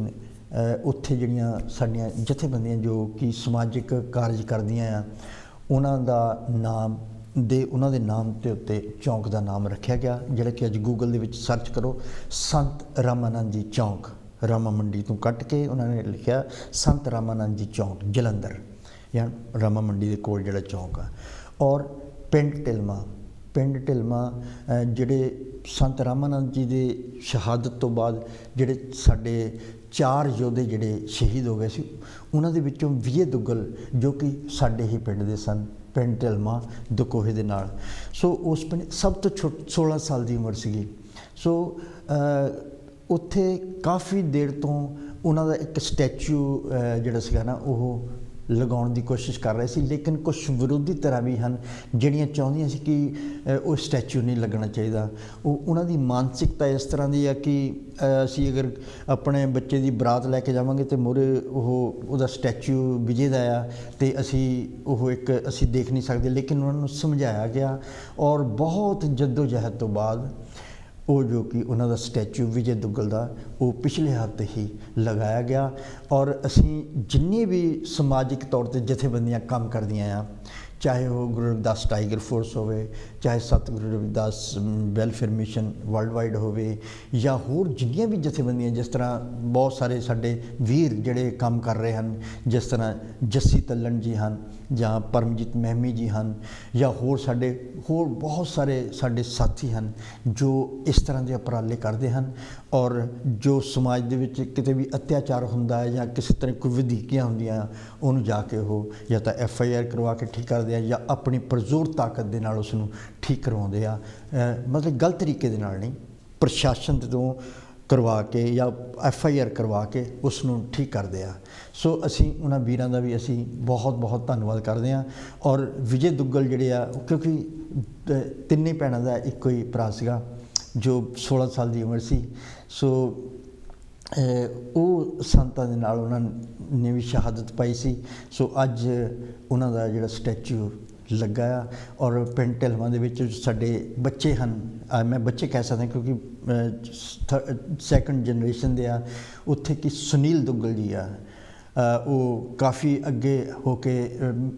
उत्थे जिहड़ियां साडियां जथेबंदियां जो कि समाजिक कार्य करदियां आ उन्हां दे नाम ते उत्ते चौक का नाम रखा गया, जिहड़ा कि अज गूगल दे विच सर्च करो संत रामानंद जी चौक, रामा मंडी तो कट के उन्होंने लिखा संत रामानंद जी चौक जलंधर। ਜਾਂ ਰਾਮਾ ਮੰਡੀ ਦੇ ਕੋਲ ਜਿਹੜਾ ਚੌਂਕ ਆ। ਔਰ ਪਿੰਡ ਢਿਲਮਾ ਜਿਹੜੇ ਸੰਤ ਰਾਮਾਨੰਦ ਜੀ ਦੇ ਸ਼ਹਾਦਤ ਤੋਂ ਬਾਅਦ ਜਿਹੜੇ ਸਾਡੇ 4 ਯੋਧੇ ਜਿਹੜੇ ਸ਼ਹੀਦ ਹੋ ਗਏ ਸੀ, ਉਹਨਾਂ ਦੇ ਵਿੱਚੋਂ ਵਿਜੇ ਦੁੱਗਲ ਜੋ ਕਿ ਸਾਡੇ ਹੀ ਪਿੰਡ ਦੇ ਸਨ, ਪਿੰਡ ਢਿਲਮਾ ਦਕੋਹੇ ਦੇ ਨਾਲ। ਸੋ ਉਸ ਪਿੰਡ ਸਭ ਤੋਂ 16 ਸਾਲ ਦੀ ਉਮਰ ਸੀਗੀ। ਸੋ ਉੱਥੇ ਕਾਫੀ ਦੇਰ ਤੋਂ ਉਹਨਾਂ ਦਾ ਇੱਕ ਸਟੈਚੂ ਜਿਹੜਾ ਸੀਗਾ ਨਾ ਉਹ ਲਗਾਉਣ ਦੀ ਕੋਸ਼ਿਸ਼ ਕਰ ਰਹੇ ਸੀ, ਲੇਕਿਨ ਕੁਝ ਵਿਰੋਧੀ ਧਿਰਾਂ ਵੀ ਹਨ ਜਿਹੜੀਆਂ ਚਾਹੁੰਦੀਆਂ ਸੀ ਕਿ ਉਹ ਸਟੈਚੂ ਨਹੀਂ ਲੱਗਣਾ ਚਾਹੀਦਾ। ਉਹਨਾਂ ਦੀ ਮਾਨਸਿਕਤਾ ਇਸ ਤਰ੍ਹਾਂ ਦੀ ਆ ਕਿ ਅਸੀਂ ਅਗਰ ਆਪਣੇ ਬੱਚੇ ਦੀ ਬਰਾਤ ਲੈ ਕੇ ਜਾਵਾਂਗੇ ਅਤੇ ਮੂਹਰੇ ਉਹਦਾ ਸਟੈਚੂ ਵਿਜੇ ਦਾ ਆ ਅਤੇ ਅਸੀਂ ਦੇਖ ਨਹੀਂ ਸਕਦੇ। ਲੇਕਿਨ ਉਹਨਾਂ ਨੂੰ ਸਮਝਾਇਆ ਗਿਆ ਔਰ ਬਹੁਤ ਜੱਦੋ-ਜਹਿਦ ਤੋਂ ਬਾਅਦ ਉਹ ਜੋ ਕਿ ਉਹਨਾਂ ਦਾ ਸਟੈਚੂ ਵਿਜੇ ਦੁੱਗਲ ਦਾ ਉਹ ਪਿਛਲੇ ਹਫ਼ਤੇ ਹੀ ਲਗਾਇਆ ਗਿਆ। ਔਰ ਅਸੀਂ ਜਿੰਨੇ ਵੀ ਸਮਾਜਿਕ ਤੌਰ 'ਤੇ ਜਥੇਬੰਦੀਆਂ ਕੰਮ ਕਰਦੀਆਂ ਆ, ਚਾਹੇ ਉਹ ਗੁਰੂ ਰਵਿਦਾਸ ਟਾਈਗਰ ਫੋਰਸ ਹੋਵੇ, ਚਾਹੇ ਸਤਿਗੁਰੂ Ravidas welfare mission world wide ਹੋਵੇ, ਜਾਂ ਹੋਰ ਜਿੰਨੀਆਂ ਵੀ ਜਥੇਬੰਦੀਆਂ, ਜਿਸ ਤਰ੍ਹਾਂ ਬਹੁਤ ਸਾਰੇ ਸਾਡੇ ਵੀਰ ਜਿਹੜੇ ਕੰਮ ਕਰ ਰਹੇ ਹਨ, ਜਿਸ ਤਰ੍ਹਾਂ ਜੱਸੀ ਤੱਲਣ ਜੀ ਹਨ ਜਾਂ ਪਰਮਜੀਤ ਮਹਿਮੀ ਜੀ ਹਨ, ਜਾਂ ਹੋਰ ਬਹੁਤ ਸਾਰੇ ਸਾਡੇ ਸਾਥੀ ਹਨ ਜੋ ਇਸ ਤਰ੍ਹਾਂ ਦੇ ਉਪਰਾਲੇ ਕਰਦੇ ਹਨ। ਔਰ ਜੋ ਸਮਾਜ ਦੇ ਵਿੱਚ ਕਿਤੇ ਵੀ ਅਤਿਆਚਾਰ ਹੁੰਦਾ ਹੈ ਜਾਂ ਕਿਸੇ ਤਰ੍ਹਾਂ ਕੋਈ ਵਧੀਕੀਆਂ ਹੁੰਦੀਆਂ, ਉਹਨੂੰ ਜਾ ਕੇ ਉਹ ਜਾਂ ਤਾਂ FIR ਕਰਵਾ ਕੇ ਠੀਕ ਕਰਦੇ ਆ ਜਾਂ ਆਪਣੀ ਪੁਰਜ਼ੋਰ ਤਾਕਤ ਦੇ ਨਾਲ ਉਸ ਨੂੰ ਠੀਕ ਕਰਵਾਉਂਦੇ ਆ। ਮਤਲਬ ਗਲਤ ਤਰੀਕੇ ਦੇ ਨਾਲ ਨਹੀਂ, ਪ੍ਰਸ਼ਾਸਨ ਤੋਂ ਕਰਵਾ ਕੇ ਜਾਂ FIR ਕਰਵਾ ਕੇ ਉਸ ਨੂੰ ਠੀਕ ਕਰਦੇ ਆ। ਸੋ ਅਸੀਂ ਉਹਨਾਂ ਵੀਰਾਂ ਦਾ ਵੀ ਅਸੀਂ ਬਹੁਤ ਬਹੁਤ ਧੰਨਵਾਦ ਕਰਦੇ ਹਾਂ। ਔਰ ਵਿਜੇ ਦੁੱਗਲ ਜਿਹੜੇ ਆ, ਕਿਉਂਕਿ ਤਿੰਨੇ ਭੈਣਾਂ ਦਾ ਇੱਕੋ ਹੀ ਭਰਾ ਸੀਗਾ ਜੋ 16 ਸਾਲ ਦੀ ਉਮਰ ਸੀ। ਸੋ ਉਹ ਸੰਤਾਂ ਦੇ ਨਾਲ ਉਹਨਾਂ ਨੇ ਵੀ ਸ਼ਹਾਦਤ ਪਾਈ ਸੀ। ਸੋ ਅੱਜ ਉਹਨਾਂ ਦਾ ਜਿਹੜਾ ਸਟੈਚੂ ਲੱਗਾ ਆ। ਔਰ ਪਿੰਡ ਢਿਲਮਾ ਦੇ ਵਿੱਚ ਸਾਡੇ ਬੱਚੇ ਹਨ, ਮੈਂ ਬੱਚੇ ਕਹਿ ਸਕਦਾ ਕਿਉਂਕਿ 2nd ਜਨਰੇਸ਼ਨ ਦੇ ਆ ਉੱਥੇ ਕਿ ਸੁਨੀਲ ਦੁੱਗਲ ਜੀ ਆ, ਉਹ ਕਾਫੀ ਅੱਗੇ ਹੋ ਕੇ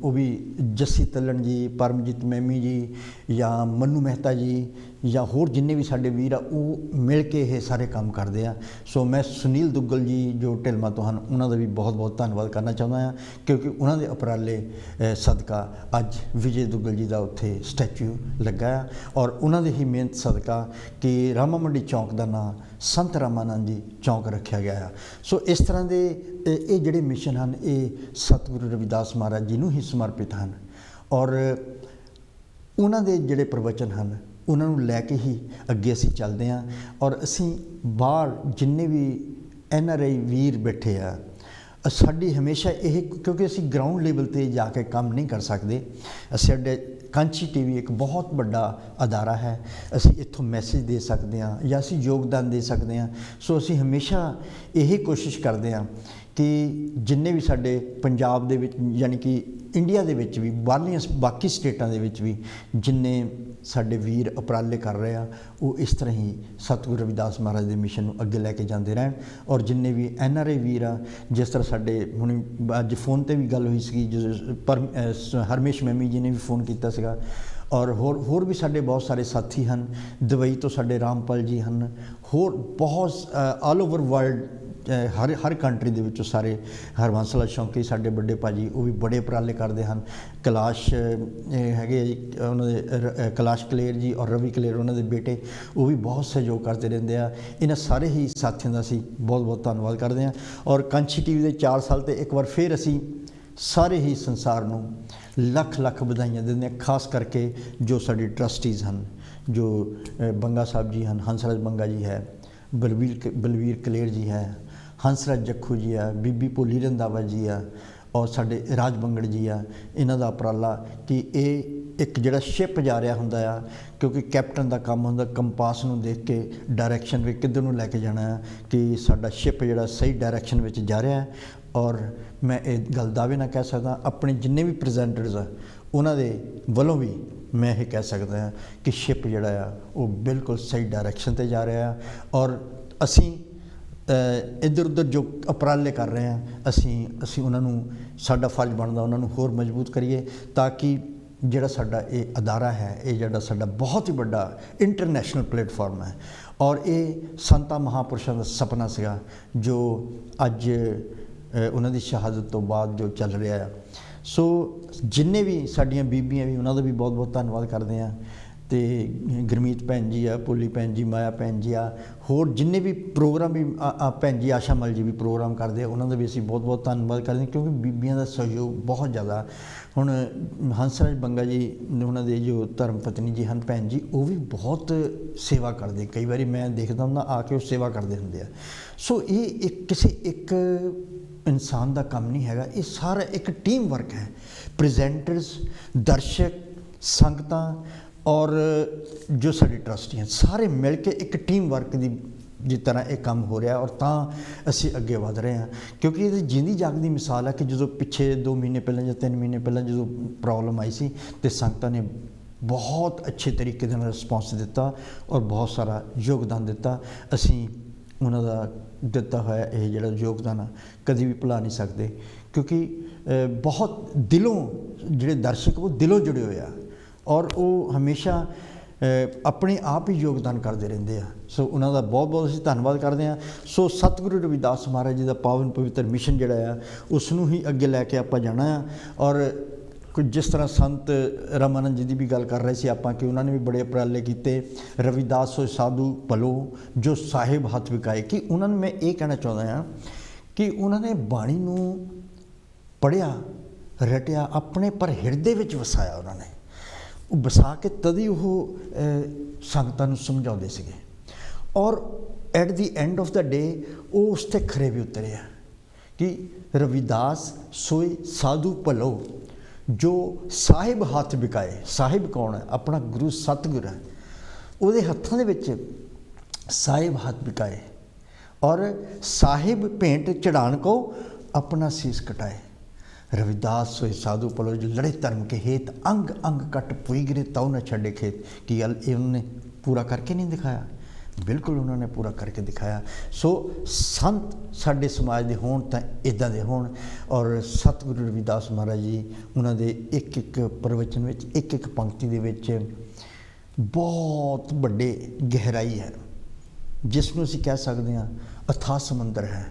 ਉਹ ਵੀ ਜੱਸੀ ਤੱਲਣ ਜੀ, ਪਰਮਜੀਤ ਮਹਿਮੀ ਜੀ ਜਾਂ ਮੰਨੂ ਮਹਿਤਾ ਜੀ ਜਾਂ ਹੋਰ ਜਿੰਨੇ ਵੀ ਸਾਡੇ ਵੀਰ ਆ ਉਹ ਮਿਲ ਕੇ ਇਹ ਸਾਰੇ ਕੰਮ ਕਰਦੇ ਆ। ਸੋ ਮੈਂ ਸੁਨੀਲ ਦੁੱਗਲ ਜੀ ਜੋ ਢਿਲਮਾ ਤੋਂ ਹਨ ਉਹਨਾਂ ਦਾ ਵੀ ਬਹੁਤ ਬਹੁਤ ਧੰਨਵਾਦ ਕਰਨਾ ਚਾਹੁੰਦਾ ਹਾਂ, ਕਿਉਂਕਿ ਉਹਨਾਂ ਦੇ ਉਪਰਾਲੇ ਸਦਕਾ ਅੱਜ ਵਿਜੇ ਦੁੱਗਲ ਜੀ ਦਾ ਉੱਥੇ ਸਟੈਚੂ ਲੱਗਾ ਆ। ਔਰ ਉਹਨਾਂ ਦੀ ਹੀ ਮਿਹਨਤ ਸਦਕਾ ਕਿ ਰਾਮਾ ਮੰਡੀ ਚੌਂਕ ਦਾ ਨਾਂ ਸੰਤ ਰਾਮਾਨੰਦ ਜੀ ਚੌਂਕ ਰੱਖਿਆ ਗਿਆ ਆ। ਸੋ ਇਸ ਤਰ੍ਹਾਂ ਦੇ ਇਹ ਜਿਹੜੇ ਮਿਸ਼ਨ ਹਨ ਇਹ ਸਤਿਗੁਰੂ ਰਵਿਦਾਸ ਮਹਾਰਾਜ ਜੀ ਨੂੰ ਹੀ ਸਮਰਪਿਤ ਹਨ। ਔਰ ਉਹਨਾਂ ਦੇ ਜਿਹੜੇ ਪ੍ਰਵਚਨ ਹਨ ਉਹਨਾਂ ਨੂੰ ਲੈ ਕੇ ਹੀ ਅੱਗੇ ਅਸੀਂ ਚੱਲਦੇ ਹਾਂ। ਔਰ ਅਸੀਂ ਬਾਹਰ ਜਿੰਨੇ ਵੀ NRI ਵੀਰ ਬੈਠੇ ਆ, ਸਾਡੀ ਹਮੇਸ਼ਾ ਇਹ, ਕਿਉਂਕਿ ਅਸੀਂ ਗਰਾਊਂਡ ਲੈਵਲ 'ਤੇ ਜਾ ਕੇ ਕੰਮ ਨਹੀਂ ਕਰ ਸਕਦੇ, ਸਾਡੇ ਕਾਂਚੀ TV ਇੱਕ ਬਹੁਤ ਵੱਡਾ ਅਦਾਰਾ ਹੈ, ਅਸੀਂ ਇੱਥੋਂ ਮੈਸੇਜ ਦੇ ਸਕਦੇ ਹਾਂ ਜਾਂ ਅਸੀਂ ਯੋਗਦਾਨ ਦੇ ਸਕਦੇ ਹਾਂ। ਸੋ ਅਸੀਂ ਹਮੇਸ਼ਾ ਇਹ ਕੋਸ਼ਿਸ਼ ਕਰਦੇ ਹਾਂ ਕਿ ਜਿੰਨੇ ਵੀ ਸਾਡੇ ਪੰਜਾਬ ਦੇ ਵਿੱਚ ਯਾਨੀ ਕਿ ਇੰਡੀਆ ਦੇ ਵਿੱਚ ਵੀ ਬਾਹਰਲੀਆਂ ਬਾਕੀ ਸਟੇਟਾਂ ਦੇ ਵਿੱਚ ਵੀ ਜਿੰਨੇ ਸਾਡੇ ਵੀਰ ਉਪਰਾਲੇ ਕਰ ਰਹੇ ਆ ਉਹ ਇਸ ਤਰ੍ਹਾਂ ਹੀ ਸਤਿਗੁਰੂ ਰਵਿਦਾਸ ਮਹਾਰਾਜ ਦੇ ਮਿਸ਼ਨ ਨੂੰ ਅੱਗੇ ਲੈ ਕੇ ਜਾਂਦੇ ਰਹਿਣ। ਔਰ ਜਿੰਨੇ ਵੀ NRI ਵੀਰ ਆ, ਜਿਸ ਤਰ੍ਹਾਂ ਸਾਡੇ ਹੁਣ ਅੱਜ ਫੋਨ 'ਤੇ ਵੀ ਗੱਲ ਹੋਈ ਸੀਗੀ, ਹਰਮੇਸ਼ ਮੈਮੀ ਜੀ ਨੇ ਵੀ ਫੋਨ ਕੀਤਾ ਸੀਗਾ। ਔਰ ਹੋਰ ਵੀ ਸਾਡੇ ਬਹੁਤ ਸਾਰੇ ਸਾਥੀ ਹਨ, ਦੁਬਈ ਤੋਂ ਸਾਡੇ ਰਾਮਪਾਲ ਜੀ ਹਨ, ਹੋਰ ਬਹੁਤ ਆਲ ਓਵਰ ਵਰਲਡ ਹਰ ਕੰਟਰੀ ਦੇ ਵਿੱਚੋਂ ਸਾਰੇ ਹਰਬੰਸ ਲਾਲ ਸ਼ੌਂਕੀ ਸਾਡੇ ਵੱਡੇ ਭਾਜੀ ਉਹ ਵੀ ਬੜੇ ਉਪਰਾਲੇ ਕਰਦੇ ਹਨ। ਕੈਲਾਸ਼ ਹੈਗੇ ਉਹਨਾਂ ਦੇ ਕੈਲਾਸ਼ ਕਲੇਰ ਜੀ ਔਰ ਰਵੀ ਕਲੇਰ ਉਹਨਾਂ ਦੇ ਬੇਟੇ, ਉਹ ਵੀ ਬਹੁਤ ਸਹਿਯੋਗ ਕਰਦੇ ਰਹਿੰਦੇ ਆ। ਇਹਨਾਂ ਸਾਰੇ ਹੀ ਸਾਥੀਆਂ ਦਾ ਅਸੀਂ ਬਹੁਤ ਬਹੁਤ ਧੰਨਵਾਦ ਕਰਦੇ ਹਾਂ। ਔਰ ਕਾਂਚੀ TV ਦੇ 4 ਸਾਲ 'ਤੇ ਇੱਕ ਵਾਰ ਫਿਰ ਅਸੀਂ ਸਾਰੇ ਹੀ ਸੰਸਾਰ ਨੂੰ ਲੱਖ ਲੱਖ ਵਧਾਈਆਂ ਦਿੰਦੇ ਹਾਂ, ਖਾਸ ਕਰਕੇ ਜੋ ਸਾਡੇ ਟਰਸਟੀਜ਼ ਹਨ, ਜੋ ਬੰਗਾ ਸਾਹਿਬ ਜੀ ਹਨ, ਹੰਸਰਾਜ ਬੰਗਾ ਜੀ ਹੈ, ਬਲਵੀਰ ਕਲੇਰ ਜੀ ਹੈ, ਹੰਸਰਾਜ ਜੱਖੂ ਜੀ ਆ, ਬੀਬੀ ਭੋਲੀ ਰੰਧਾਵਾ ਜੀ ਆ ਔਰ ਸਾਡੇ ਰਾਜ ਬੰਗੜ ਜੀ ਆ। ਇਹਨਾਂ ਦਾ ਉਪਰਾਲਾ ਕਿ ਇਹ ਇੱਕ ਜਿਹੜਾ ਸ਼ਿਪ ਜਾ ਰਿਹਾ ਹੁੰਦਾ ਆ, ਕਿਉਂਕਿ ਕੈਪਟਨ ਦਾ ਕੰਮ ਹੁੰਦਾ ਕੰਪਾਸ ਨੂੰ ਦੇਖ ਕੇ ਡਾਇਰੈਕਸ਼ਨ ਵੀ ਕਿੱਧਰ ਨੂੰ ਲੈ ਕੇ ਜਾਣਾ ਹੈ ਕਿ ਸਾਡਾ ਸ਼ਿਪ ਜਿਹੜਾ ਸਹੀ ਡਾਇਰੈਕਸ਼ਨ ਵਿੱਚ ਜਾ ਰਿਹਾ ਹੈ। ਔਰ ਮੈਂ ਇਹ ਗੱਲ ਦਾਅਵੇ ਨਾਲ ਕਹਿ ਸਕਦਾ, ਆਪਣੇ ਜਿੰਨੇ ਵੀ ਪ੍ਰੈਜ਼ੈਂਟਰਸ ਆ ਉਹਨਾਂ ਦੇ ਵੱਲੋਂ ਵੀ ਮੈਂ ਇਹ ਕਹਿ ਸਕਦਾ ਹਾਂ ਕਿ ਸ਼ਿਪ ਜਿਹੜਾ ਆ ਉਹ ਬਿਲਕੁਲ ਸਹੀ ਡਾਇਰੈਕਸ਼ਨ 'ਤੇ ਜਾ ਰਿਹਾ। ਔਰ ਅਸੀਂ ਇੱਧਰ ਉੱਧਰ ਜੋ ਉਪਰਾਲੇ ਕਰ ਰਹੇ ਹਾਂ ਅਸੀਂ ਉਹਨਾਂ ਨੂੰ, ਸਾਡਾ ਫਰਜ਼ ਬਣਦਾ ਉਹਨਾਂ ਨੂੰ ਹੋਰ ਮਜ਼ਬੂਤ ਕਰੀਏ ਤਾਂ ਕਿ ਜਿਹੜਾ ਸਾਡਾ ਇਹ ਅਦਾਰਾ ਹੈ, ਇਹ ਜਿਹੜਾ ਸਾਡਾ ਬਹੁਤ ਹੀ ਵੱਡਾ ਇੰਟਰਨੈਸ਼ਨਲ ਪਲੇਟਫਾਰਮ ਹੈ। ਔਰ ਇਹ ਸੰਤਾਂ ਮਹਾਂਪੁਰਸ਼ਾਂ ਦਾ ਸੁਪਨਾ ਸੀਗਾ ਜੋ ਅੱਜ ਉਹਨਾਂ ਦੀ ਸ਼ਹਾਦਤ ਤੋਂ ਬਾਅਦ ਜੋ ਚੱਲ ਰਿਹਾ ਆ। ਸੋ ਜਿੰਨੇ ਵੀ ਸਾਡੀਆਂ ਬੀਬੀਆਂ ਵੀ ਉਹਨਾਂ ਦਾ ਵੀ ਬਹੁਤ ਬਹੁਤ ਧੰਨਵਾਦ ਕਰਦੇ ਹਾਂ। ਅਤੇ ਗੁਰਮੀਤ ਭੈਣ ਜੀ ਆ, ਭੋਲੀ ਭੈਣ ਜੀ, ਮਾਇਆ ਭੈਣ ਜੀ ਆ, ਹੋਰ ਜਿੰਨੇ ਵੀ ਪ੍ਰੋਗਰਾਮ ਵੀ ਭੈਣ ਜੀ ਆਸ਼ਾ ਮਲ ਜੀ ਵੀ ਪ੍ਰੋਗਰਾਮ ਕਰਦੇ ਆ, ਉਹਨਾਂ ਦਾ ਵੀ ਅਸੀਂ ਬਹੁਤ ਬਹੁਤ ਧੰਨਵਾਦ ਕਰਦੇ ਹਾਂ, ਕਿਉਂਕਿ ਬੀਬੀਆਂ ਦਾ ਸਹਿਯੋਗ ਬਹੁਤ ਜ਼ਿਆਦਾ। ਹੁਣ ਹੰਸਰਾਜ ਬੰਗਾ ਜੀ ਉਹਨਾਂ ਦੇ ਜੋ ਧਰਮ ਪਤਨੀ ਜੀ ਹਨ ਭੈਣ ਜੀ, ਉਹ ਵੀ ਬਹੁਤ ਸੇਵਾ ਕਰਦੇ। ਕਈ ਵਾਰੀ ਮੈਂ ਦੇਖਦਾ ਹੁੰਦਾ ਆ ਕੇ ਉਹ ਸੇਵਾ ਕਰਦੇ ਹੁੰਦੇ ਆ। ਸੋ ਇਹ ਕਿਸੇ ਇੱਕ ਇਨਸਾਨ ਦਾ ਕੰਮ ਨਹੀਂ ਹੈਗਾ, ਇਹ ਸਾਰਾ ਇੱਕ ਟੀਮ ਵਰਕ ਹੈ। ਪ੍ਰੈਜ਼ੈਂਟਰਸ, ਦਰਸ਼ਕ, ਸੰਗਤਾਂ ਔਰ ਜੋ ਸਾਡੇ ਟਰਸਟੀ ਹਨ, ਸਾਰੇ ਮਿਲ ਕੇ ਇੱਕ ਟੀਮ ਵਰਕ ਦੀ ਤਰ੍ਹਾਂ ਇਹ ਕੰਮ ਹੋ ਰਿਹਾ, ਔਰ ਤਾਂ ਅਸੀਂ ਅੱਗੇ ਵਧ ਰਹੇ ਹਾਂ। ਕਿਉਂਕਿ ਇਹ ਜਿੰਦੀ ਜਾਗਦੀ ਮਿਸਾਲ ਹੈ ਕਿ ਜਦੋਂ ਪਿੱਛੇ 2 ਮਹੀਨੇ ਪਹਿਲਾਂ ਜਾਂ 3 ਮਹੀਨੇ ਪਹਿਲਾਂ ਜਦੋਂ ਪ੍ਰੋਬਲਮ ਆਈ ਸੀ, ਅਤੇ ਸੰਗਤਾਂ ਨੇ ਬਹੁਤ ਅੱਛੇ ਤਰੀਕੇ ਦੇ ਨਾਲ ਰਿਸਪੌਂਸ ਦਿੱਤਾ ਔਰ ਬਹੁਤ ਸਾਰਾ ਯੋਗਦਾਨ ਦਿੱਤਾ। ਅਸੀਂ ਉਹਨਾਂ ਦਾ ਦਿੱਤਾ ਹੋਇਆ ਇਹ ਜਿਹੜਾ ਯੋਗਦਾਨ ਆ ਕਦੀ ਵੀ ਭੁਲਾ ਨਹੀਂ ਸਕਦੇ, ਕਿਉਂਕਿ ਬਹੁਤ ਦਿਲੋਂ ਜਿਹੜੇ ਦਰਸ਼ਕ ਉਹ ਦਿਲੋਂ ਜੁੜੇ ਹੋਏ ਆ, ਔਰ ਉਹ ਹਮੇਸ਼ਾ ਆਪਣੇ ਆਪ ਹੀ ਯੋਗਦਾਨ ਕਰਦੇ ਰਹਿੰਦੇ ਆ। ਸੋ ਉਹਨਾਂ ਦਾ ਬਹੁਤ ਬਹੁਤ ਅਸੀਂ ਧੰਨਵਾਦ ਕਰਦੇ ਹਾਂ। ਸੋ ਸਤਿਗੁਰੂ ਰਵਿਦਾਸ ਮਹਾਰਾਜ ਜੀ ਦਾ ਪਾਵਨ ਪਵਿੱਤਰ ਮਿਸ਼ਨ ਜਿਹੜਾ ਆ ਉਸ ਨੂੰ ਹੀ ਅੱਗੇ ਲੈ ਕੇ ਆਪਾਂ ਜਾਣਾ ਆ। ਔਰ ਕੁਝ ਜਿਸ ਤਰ੍ਹਾਂ ਸੰਤ ਰਾਮਾਨੰਦ ਜੀ ਦੀ ਵੀ ਗੱਲ ਕਰ ਰਹੇ ਸੀ ਆਪਾਂ ਕਿ ਉਹਨਾਂ ਨੇ ਵੀ ਬੜੇ ਉਪਰਾਲੇ ਕੀਤੇ। ਰਵਿਦਾਸ ਹੋਏ ਸਾਧੂ ਭਲੋ ਜੋ ਸਾਹਿਬ ਹੱਥ ਵਿਕਾਏ, ਕਿ ਉਹਨਾਂ ਨੂੰ ਮੈਂ ਇਹ ਕਹਿਣਾ ਚਾਹੁੰਦਾ ਹਾਂ ਕਿ ਉਹਨਾਂ ਨੇ ਬਾਣੀ ਨੂੰ ਪੜ੍ਹਿਆ, ਰਟਿਆ, ਆਪਣੇ ਪਰ ਹਿਰਦੇ ਵਿੱਚ ਵਸਾਇਆ। ਉਹਨਾਂ ਨੇ ਉਹ ਵਸਾ ਕੇ ਤਦ ਹੀ ਉਹ ਸੰਗਤਾਂ ਨੂੰ ਸਮਝਾਉਂਦੇ ਸੀਗੇ, ਔਰ ਐਟ ਦੀ ਐਂਡ ਆਫ ਦਾ ਡੇ ਉਹ ਉਸ 'ਤੇ ਖਰੇ ਵੀ ਉਤਰੇ ਆ ਕਿ ਰਵਿਦਾਸ ਸੋਏ ਸਾਧੂ ਭਲੋ ਜੋ ਸਾਹਿਬ ਹੱਥ ਵਿਕਾਏ। ਸਾਹਿਬ ਕੌਣ ਹੈ? ਆਪਣਾ ਗੁਰੂ ਸਤਿਗੁਰ ਹੈ, ਉਹਦੇ ਹੱਥਾਂ ਦੇ ਵਿੱਚ ਸਾਹਿਬ ਹੱਥ ਵਿਕਾਏ, ਔਰ ਸਾਹਿਬ ਭੇਂਟ ਚੜਾਨ ਕੋ ਆਪਣਾ ਸੀਸ ਕਟਾਏ। ਰਵਿਦਾਸ ਹੋਏ ਸਾਧੂ ਭਲੋ ਜੋ ਲੜੇ ਧਰਮ ਕੇ ਹੇਤ, ਅੰਗ ਅੰਗ ਕੱਟ ਪੁਈ ਗਿਰੇ ਤਾਉ ਨਾ ਛੱਡੇ ਖੇਤ। ਕੀ ਗੱਲ ਇਹ ਉਹਨਾਂ ਨੇ ਪੂਰਾ ਕਰਕੇ ਨਹੀਂ ਦਿਖਾਇਆ? ਬਿਲਕੁਲ ਉਹਨਾਂ ਨੇ ਪੂਰਾ ਕਰਕੇ ਦਿਖਾਇਆ। ਸੋ ਸੰਤ ਸਾਡੇ ਸਮਾਜ ਦੇ ਹੋਣ ਤਾਂ ਇੱਦਾਂ ਦੇ ਹੋਣ, ਔਰ ਸਤਿਗੁਰੂ ਰਵਿਦਾਸ ਮਹਾਰਾਜ ਜੀ ਉਹਨਾਂ ਦੇ ਇੱਕ ਇੱਕ ਪ੍ਰਵਚਨ ਵਿੱਚ, ਇੱਕ ਇੱਕ ਪੰਕਤੀ ਦੇ ਵਿੱਚ ਬਹੁਤ ਵੱਡੇ ਗਹਿਰਾਈ ਹੈ, ਜਿਸ ਨੂੰ ਅਸੀਂ ਕਹਿ ਸਕਦੇ ਹਾਂ ਅਥਾਹ ਸਮੁੰਦਰ ਹੈ।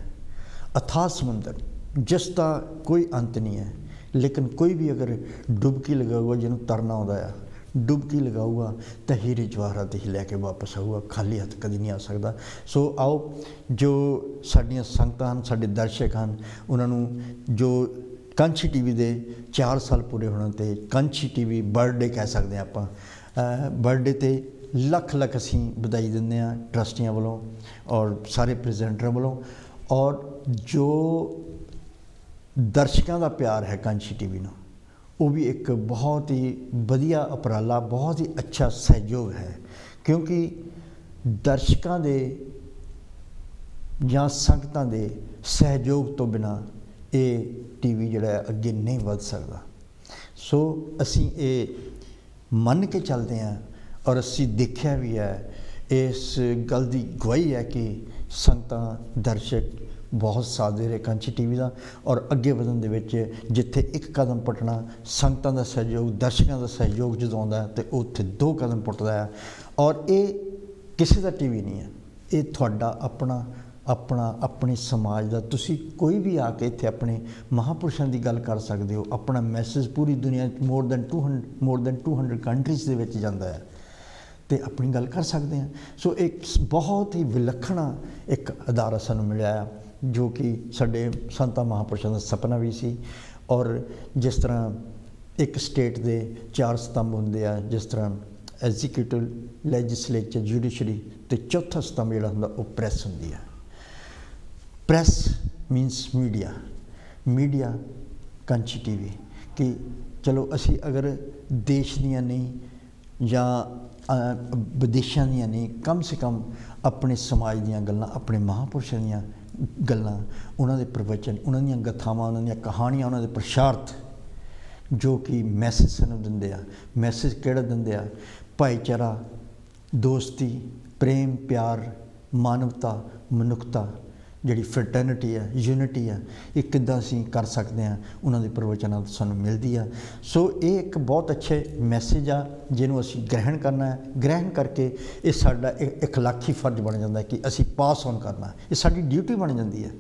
ਅਥਾਹ ਸਮੁੰਦਰ ਜਿਸ ਦਾ ਕੋਈ ਅੰਤ ਨਹੀਂ ਹੈ, ਲੇਕਿਨ ਕੋਈ ਵੀ ਅਗਰ ਡੁਬਕੀ ਲਗਾਊਗਾ, ਜਿਹਨੂੰ ਤਰਨਾ ਆਉਂਦਾ ਆ, ਡੁਬਕੀ ਲਗਾਊਗਾ ਤਾਂ ਹੀਰੇ ਜਵਾਹਰਾਤ ਹੀ ਲੈ ਕੇ ਵਾਪਸ ਆਊਗਾ, ਖਾਲੀ ਹੱਥ ਕਦੀ ਨਹੀਂ ਆ ਸਕਦਾ। ਸੋ ਆਓ ਜੋ ਸਾਡੀਆਂ ਸੰਗਤਾਂ ਹਨ, ਸਾਡੇ ਦਰਸ਼ਕ ਹਨ, ਉਹਨਾਂ ਨੂੰ ਜੋ ਕਾਂਛੀ ਟੀਵੀ ਦੇ 4 ਸਾਲ ਪੂਰੇ ਹੋਣ 'ਤੇ ਕਾਂਛੀ ਟੀਵੀ ਬਰਥਡੇ ਕਹਿ ਸਕਦੇ ਹਾਂ ਆਪਾਂ, ਬਰਥਡੇ 'ਤੇ ਲੱਖ ਲੱਖ ਅਸੀਂ ਵਧਾਈ ਦਿੰਦੇ ਹਾਂ ਟਰਸਟੀਆਂ ਵੱਲੋਂ ਔਰ ਸਾਰੇ ਪ੍ਰੈਜ਼ੈਂਟਰਾਂ ਵੱਲੋਂ। ਔਰ ਜੋ ਦਰਸ਼ਕਾਂ ਦਾ ਪਿਆਰ ਹੈ ਕਾਂਛੀ ਟੀਵੀ ਨੂੰ, ਉਹ ਵੀ ਇੱਕ ਬਹੁਤ ਹੀ ਵਧੀਆ ਉਪਰਾਲਾ, ਬਹੁਤ ਹੀ ਅੱਛਾ ਸਹਿਯੋਗ ਹੈ, ਕਿਉਂਕਿ ਦਰਸ਼ਕਾਂ ਦੇ ਜਾਂ ਸੰਗਤਾਂ ਦੇ ਸਹਿਯੋਗ ਤੋਂ ਬਿਨਾਂ ਇਹ ਟੀਵੀ ਜਿਹੜਾ ਹੈ ਅੱਗੇ ਨਹੀਂ ਵੱਧ ਸਕਦਾ। ਸੋ ਅਸੀਂ ਇਹ ਮੰਨ ਕੇ ਚੱਲਦੇ ਹਾਂ, ਔਰ ਅਸੀਂ ਦੇਖਿਆ ਵੀ ਹੈ, ਇਸ ਗੱਲ ਦੀ ਗਵਾਹੀ ਹੈ ਕਿ ਸੰਗਤਾਂ, ਦਰਸ਼ਕ ਬਹੁਤ ਸਾਥ ਦੇ ਰਹੇ ਕਾਂਛੀ ਟੀਵੀ ਦਾ, ਔਰ ਅੱਗੇ ਵਧਣ ਦੇ ਵਿੱਚ ਜਿੱਥੇ ਇੱਕ ਕਦਮ ਪੁੱਟਣਾ ਸੰਗਤਾਂ ਦਾ ਸਹਿਯੋਗ, ਦਰਸ਼ਕਾਂ ਦਾ ਸਹਿਯੋਗ ਜਦੋਂ ਆਉਂਦਾ ਤਾਂ ਉੱਥੇ 2 ਕਦਮ ਪੁੱਟਦਾ ਹੈ। ਔਰ ਇਹ ਕਿਸੇ ਦਾ ਟੀਵੀ ਨਹੀਂ ਹੈ, ਇਹ ਤੁਹਾਡਾ ਆਪਣੇ ਸਮਾਜ ਦਾ। ਤੁਸੀਂ ਕੋਈ ਵੀ ਆ ਕੇ ਇੱਥੇ ਆਪਣੇ ਮਹਾਂਪੁਰਸ਼ਾਂ ਦੀ ਗੱਲ ਕਰ ਸਕਦੇ ਹੋ, ਆਪਣਾ ਮੈਸੇਜ ਪੂਰੀ ਦੁਨੀਆ ਮੋਰ ਦੈਨ 200 ਕੰਟਰੀਜ਼ ਦੇ ਵਿੱਚ ਜਾਂਦਾ ਹੈ, ਅਤੇ ਆਪਣੀ ਗੱਲ ਕਰ ਸਕਦੇ ਹਾਂ। ਸੋ ਇੱਕ ਬਹੁਤ ਹੀ ਵਿਲੱਖਣਾ ਇੱਕ ਅਦਾਰਾ ਸਾਨੂੰ ਮਿਲਿਆ, ਜੋ ਕਿ ਸਾਡੇ ਸੰਤਾਂ ਮਹਾਂਪੁਰਸ਼ਾਂ ਦਾ ਸੁਪਨਾ ਵੀ ਸੀ। ਔਰ ਜਿਸ ਤਰ੍ਹਾਂ ਇੱਕ ਸਟੇਟ ਦੇ 4 ਸਤੰਭ ਹੁੰਦੇ ਆ, ਜਿਸ ਤਰ੍ਹਾਂ ਐਗਜ਼ੀਕਿਊਟਿਵ, ਲੈਜਿਸਲੇਚਰ, ਜੁਡੀਸ਼ਰੀ, ਅਤੇ ਚੌਥਾ ਸਤੰਭ ਜਿਹੜਾ ਹੁੰਦਾ ਉਹ ਪ੍ਰੈਸ ਹੁੰਦੀ ਹੈ। ਪ੍ਰੈਸ ਮੀਨਸ ਮੀਡੀਆ, ਮੀਡੀਆ ਕਾਂਛੀ ਟੀਵੀ। ਕਿ ਚਲੋ ਅਸੀਂ ਅਗਰ ਦੇਸ਼ ਦੀਆਂ ਨਹੀਂ ਜਾਂ ਵਿਦੇਸ਼ਾਂ ਦੀਆਂ ਨਹੀਂ, ਕਮ ਸੇ ਕਮ ਆਪਣੇ ਸਮਾਜ ਦੀਆਂ ਗੱਲਾਂ, ਆਪਣੇ ਮਹਾਂਪੁਰਸ਼ਾਂ ਦੀਆਂ ਗੱਲਾਂ, ਉਹਨਾਂ ਦੇ ਪ੍ਰਵਚਨ, ਉਹਨਾਂ ਦੀਆਂ ਗਾਥਾਵਾਂ, ਉਹਨਾਂ ਦੀਆਂ ਕਹਾਣੀਆਂ, ਉਹਨਾਂ ਦੇ ਪ੍ਰਸ਼ਾਰਥ ਜੋ ਕਿ ਮੈਸੇਜ ਸਾਨੂੰ ਦਿੰਦੇ ਆ। ਮੈਸੇਜ ਕਿਹੜਾ ਦਿੰਦੇ ਆ? ਭਾਈਚਾਰਾ, ਦੋਸਤੀ, ਪ੍ਰੇਮ, ਪਿਆਰ, ਮਾਨਵਤਾ, ਮਨੁੱਖਤਾ, ਜਿਹੜੀ ਫਰਟਰਨਿਟੀ ਹੈ, ਯੂਨਿਟੀ ਹੈ, ਇਹ ਕਿੱਦਾਂ ਅਸੀਂ ਕਰ ਸਕਦੇ ਹਾਂ, ਉਹਨਾਂ ਦੇ ਪ੍ਰਵਚਨਾਂ ਤੋਂ ਸਾਨੂੰ ਮਿਲਦੀ ਆ। ਸੋ ਇਹ ਇੱਕ ਬਹੁਤ ਅੱਛੇ ਮੈਸੇਜ ਆ, ਜਿਹਨੂੰ ਅਸੀਂ ਗ੍ਰਹਿਣ ਕਰਨਾ ਹੈ। ਗ੍ਰਹਿਣ ਕਰਕੇ ਇਹ ਸਾਡਾ ਇਖਲਾਕੀ ਫਰਜ਼ ਬਣ ਜਾਂਦਾ ਕਿ ਅਸੀਂ ਪਾਸ ਔਨ ਕਰਨਾ, ਇਹ ਸਾਡੀ ਡਿਊਟੀ ਬਣ ਜਾਂਦੀ ਹੈ।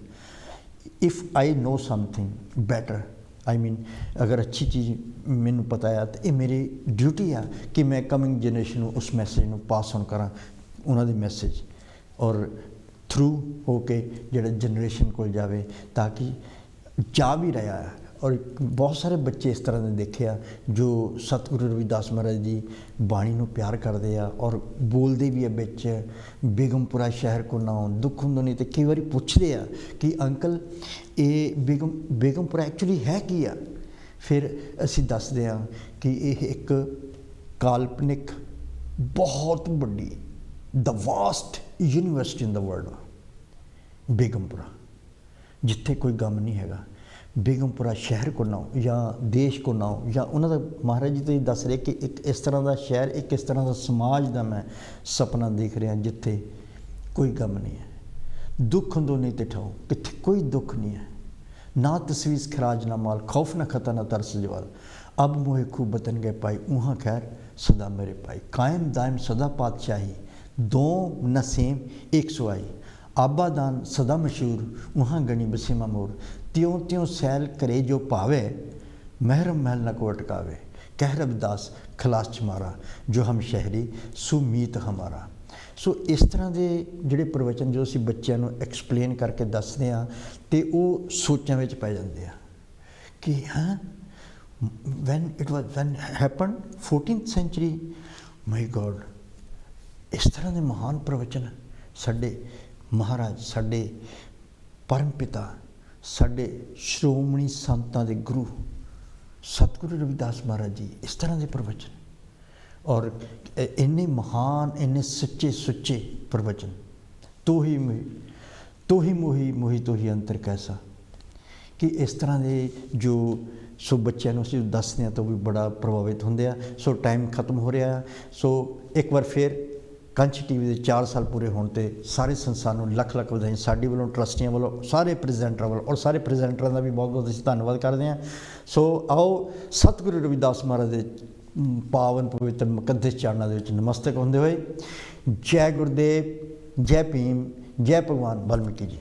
If I know something better, I mean अगर अच्छी चीज़ मैनू पता है तो ये मेरी ड्यूटी आ कि मैं कमिंग जनरेशन में उस मैसेज में पास ऑन करा उन्होंने मैसेज और थ्रू हो के जोड़ा जनरेशन को जाए ताकि जा भी रहा है। और बहुत सारे बच्चे इस तरह ने देखे आ जो सतगुरु रविदास महाराज जी बाणी नूं प्यार करते हैं और बोलते भी है बिच बेगमपुरा शहर को ना दुख होंदे नहीं तो कई बार पूछते हैं कि अंकल ये बेगमपुरा एक्चुअली है की आ। फिर असी दसदे हैं कि यह एक काल्पनिक बहुत बड़ी the vast university in the world Begampura जिथे कोई गम नहीं हैगा। बेगमपुरा शहर को ना हो या देश को ना हो या उन्होंने महाराज जी तो ये दस रहे कि एक इस तरह का शहर एक इस तरह का समाज का मैं सपना देख रहा जिथे कोई गम नहीं है दुख होंदो नहीं तो ठाओ किथे कोई दुख नहीं है ना तस्वीर खराज ना माल खौफ ना खता ना तरस जवाल अब मोहे खूब बतन गए पाई उहाँ खैर सदा मेरे पाई कायम दायम सदा पातशाही दो नसेम एक सुआई आबादान सदा मशहूर वहाँ गणी बसीमा मोर त्यों त्यों सैल करे जो पावे महरम महल न को अटकावे कह रविदास खलास चमारा जो हम शहरी सुमीत हमारा। सो इस तरह के जोड़े प्रवचन जो असी बच्चों को एक्सप्लेन करके दसते हैं तो वो सोचां में पै जाते हैं कि हाँ वैन हैपन 14th century माई गॉड इस तरह के महान प्रवचन साडे महाराज साडे परम पिता साडे श्रोमणी संतां दे गुरु सतगुरु रविदास महाराज जी इस तरह के प्रवचन और इन्ने महान इन्ने सच्चे सुच्चे प्रवचन तो ही मोही मोही तो ही अंतर कैसा कि इस तरह के जो सो बच्चों को असीं दसदे हैं तो भी बड़ा प्रभावित होंदे आ। सो टाइम खत्म हो रहा है। सो एक बार फिर कंच टीवी के 4 साल पूरे होने ते सारे संसार को लख लख बधाई साडी वालों ट्रस्टियां वालों सारे प्रेजेंटर वालों और सारे प्रेजेंटर का भी बहुत बहुत असीं धन्नवाद करते हैं। सो आओ सतगुरु रविदास महाराज के पावन पवित्र मुकद्दस चरणों के नमस्तक होंदे हुए जय गुरुदेव जय भीम जय भगवान वाल्मीकि जी।